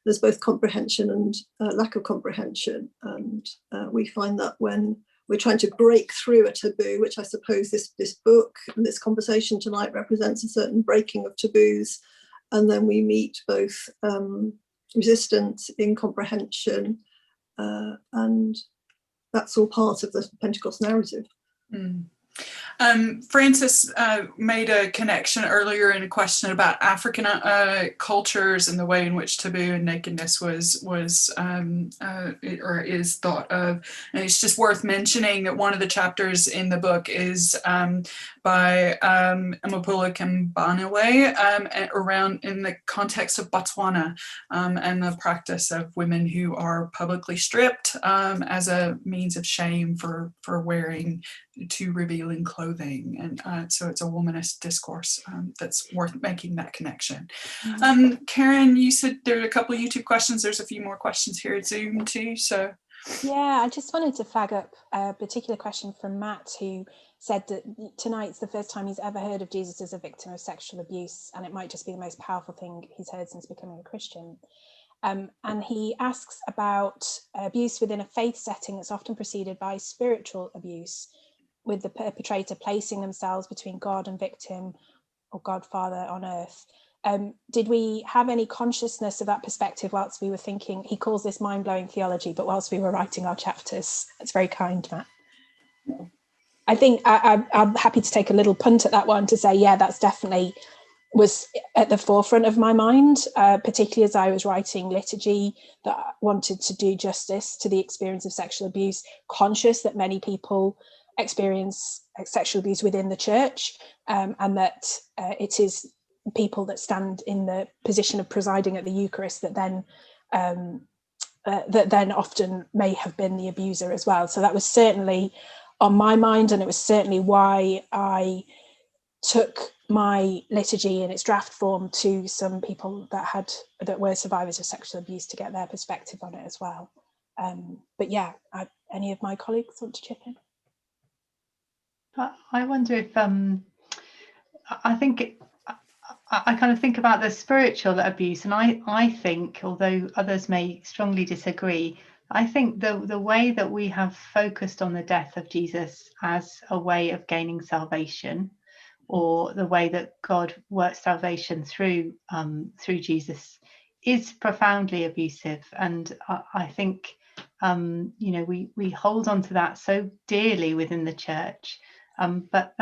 there's both comprehension and lack of comprehension. And we find that when we're trying to break through a taboo, which I suppose this book and this conversation tonight represents a certain breaking of taboos, and then we meet both resistance, incomprehension, and that's all part of the Pentecost narrative. Francis made a connection earlier in a question about African cultures and the way in which taboo and nakedness was or is thought of. And it's just worth mentioning that one of the chapters in the book is by Amapula Kambaniwe around in the context of Botswana and the practice of women who are publicly stripped as a means of shame for wearing too revealing clothing. And so it's a womanist discourse that's worth making that connection. Karen, you said there are a couple of YouTube questions. There's a few more questions here at Zoom too. So yeah, I just wanted to flag up a particular question from Matt, who said that tonight's the first time he's ever heard of Jesus as a victim of sexual abuse, and it might just be the most powerful thing he's heard since becoming a Christian. And he asks about abuse within a faith setting that's often preceded by spiritual abuse, with the perpetrator placing themselves between God and victim, or God Father on earth. Did we have any consciousness of that perspective whilst we were thinking? He calls this mind-blowing theology, but whilst we were writing our chapters. That's very kind, Matt. I think I'm happy to take a little punt at that one to say, yeah, that's definitely was at the forefront of my mind, particularly as I was writing liturgy, that I wanted to do justice to the experience of sexual abuse, conscious that many people experience sexual abuse within the church, and that it is people that stand in the position of presiding at the Eucharist that then often may have been the abuser as well. So that was certainly on my mind, and it was certainly why I took my liturgy in its draft form to some people that were survivors of sexual abuse to get their perspective on it as well. But yeah, any of my colleagues want to chip in? I wonder if I kind of think about the spiritual abuse, and I think, although others may strongly disagree, I think the way that we have focused on the death of Jesus as a way of gaining salvation, or the way that God works salvation through Jesus, is profoundly abusive. And I think we hold on to that so dearly within the church, but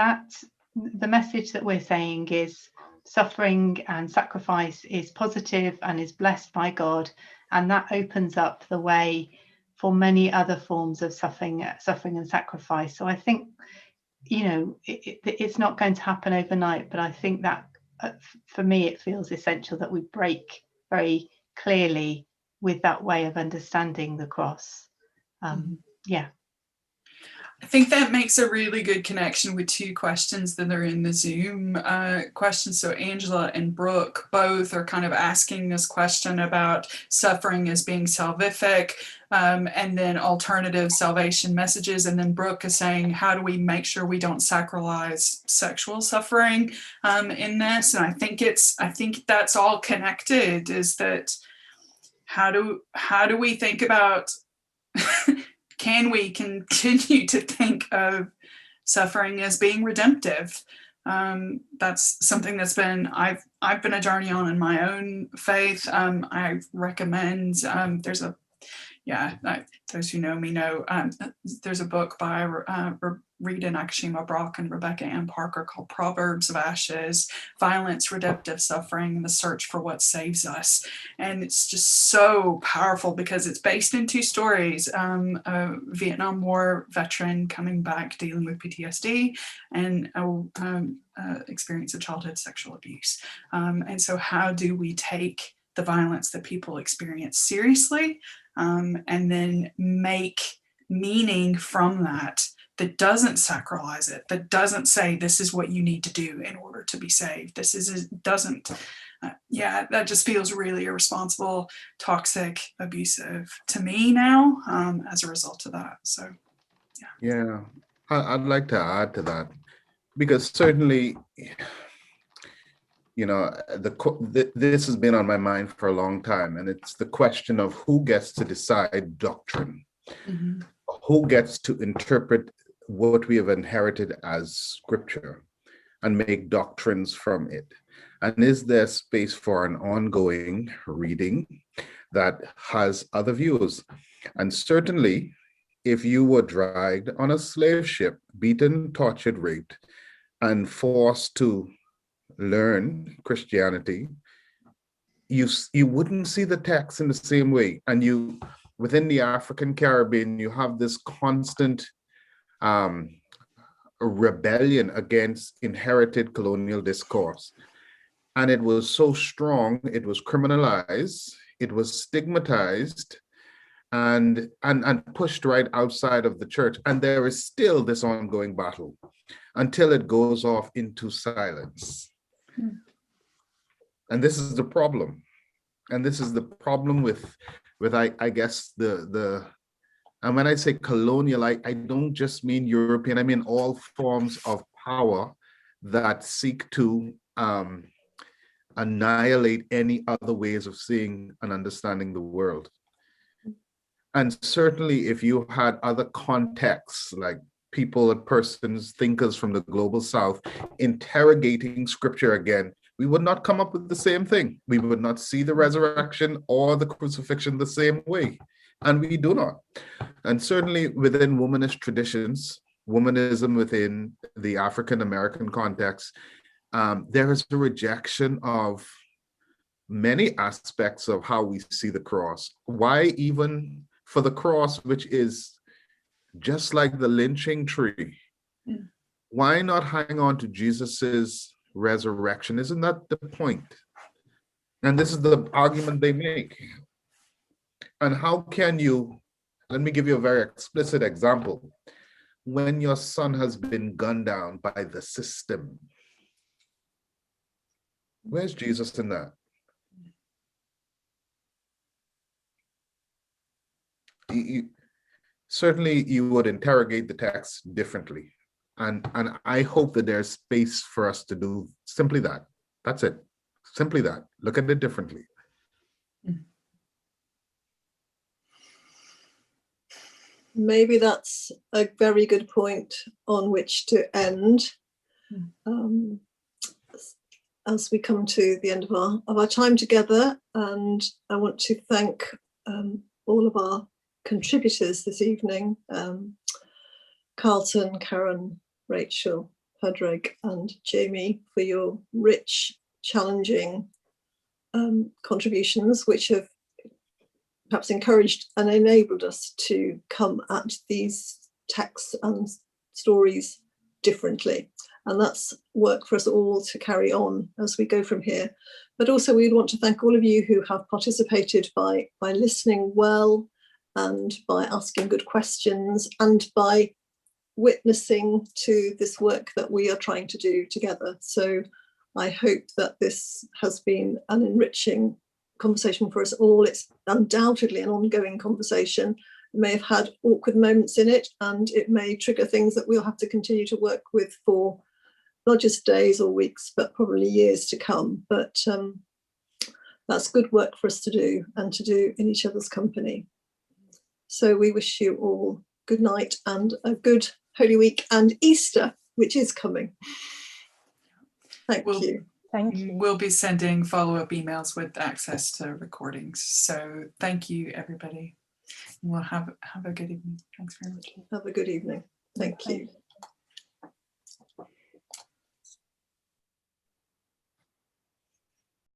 the message that we're saying is suffering and sacrifice is positive and is blessed by God, and that opens up the way for many other forms of suffering and sacrifice. So I think, it's not going to happen overnight, but I think that for me it feels essential that we break very clearly with that way of understanding the cross. Yeah. I think that makes a really good connection with two questions that are in the Zoom questions. So Angela and Brooke both are kind of asking this question about suffering as being salvific, and then alternative salvation messages. And then Brooke is saying, how do we make sure we don't sacralize sexual suffering in this? And I think that's all connected, is that how do we think about can we continue to think of suffering as being redemptive? That's something that's been I've been a journey on in my own faith. I recommend those who know me know there's a book by Rita Nakashima Brock and Rebecca Ann Parker called Proverbs of Ashes: Violence, Redemptive Suffering, and the Search for What Saves Us. And it's just so powerful because it's based in two stories: a Vietnam War veteran coming back dealing with PTSD, and experience of childhood sexual abuse. And so how do we take the violence that people experience seriously, and then make meaning from that doesn't sacralize it, that doesn't say this is what you need to do in order to be saved. That just feels really irresponsible, toxic, abusive to me now, as a result of that. So yeah, I'd like to add to that, because certainly, this has been on my mind for a long time, and it's the question of who gets to decide doctrine, who gets to interpret what we have inherited as scripture and make doctrines from it. And is there space for an ongoing reading that has other views? And certainly, if you were dragged on a slave ship, beaten, tortured, raped, and forced to learn Christianity, you wouldn't see the text in the same way. And within the African Caribbean, you have this constant rebellion against inherited colonial discourse. And it was so strong, it was criminalized, it was stigmatized, and pushed right outside of the church. And there is still this ongoing battle until it goes off into silence. And this is the problem. And this is the problem with I guess and when I say colonial, I don't just mean European, I mean all forms of power that seek to annihilate any other ways of seeing and understanding the world. And certainly if you had other contexts, like people and persons, thinkers from the global South, interrogating scripture again, we would not come up with the same thing. We would not see the resurrection or the crucifixion the same way. And we do not. And certainly within womanist traditions, womanism within the African American context, there is a rejection of many aspects of how we see the cross. Why even for the cross, which is just like the lynching tree, why not hang on to Jesus's resurrection. Isn't that the point? And this is the argument they make. And how can you, let me give you a very explicit example. When your son has been gunned down by the system, where's Jesus in that? Certainly you would interrogate the text differently. And I hope that there's space for us to do simply that. That's it. Simply that. Look at it differently. Maybe that's a very good point on which to end. As we come to the end of our time together, and I want to thank all of our contributors this evening, Carlton, Karen, Rachel, Padraig and Jamie, for your rich, challenging contributions, which have perhaps encouraged and enabled us to come at these texts and stories differently. And that's work for us all to carry on as we go from here. But also we'd want to thank all of you who have participated by listening well, and by asking good questions, and by witnessing to this work that we are trying to do together. So I hope that this has been an enriching conversation for us all. It's undoubtedly an ongoing conversation. It may have had awkward moments in it, and it may trigger things that we'll have to continue to work with for not just days or weeks, but probably years to come. But that's good work for us to do, and to do in each other's company. So we wish you all good night and a good Holy Week and Easter, which is coming. Thank you. Thank you. We'll be sending follow-up emails with access to recordings. So thank you, everybody. We'll have a good evening. Thanks very much. Have a good evening. Thank you.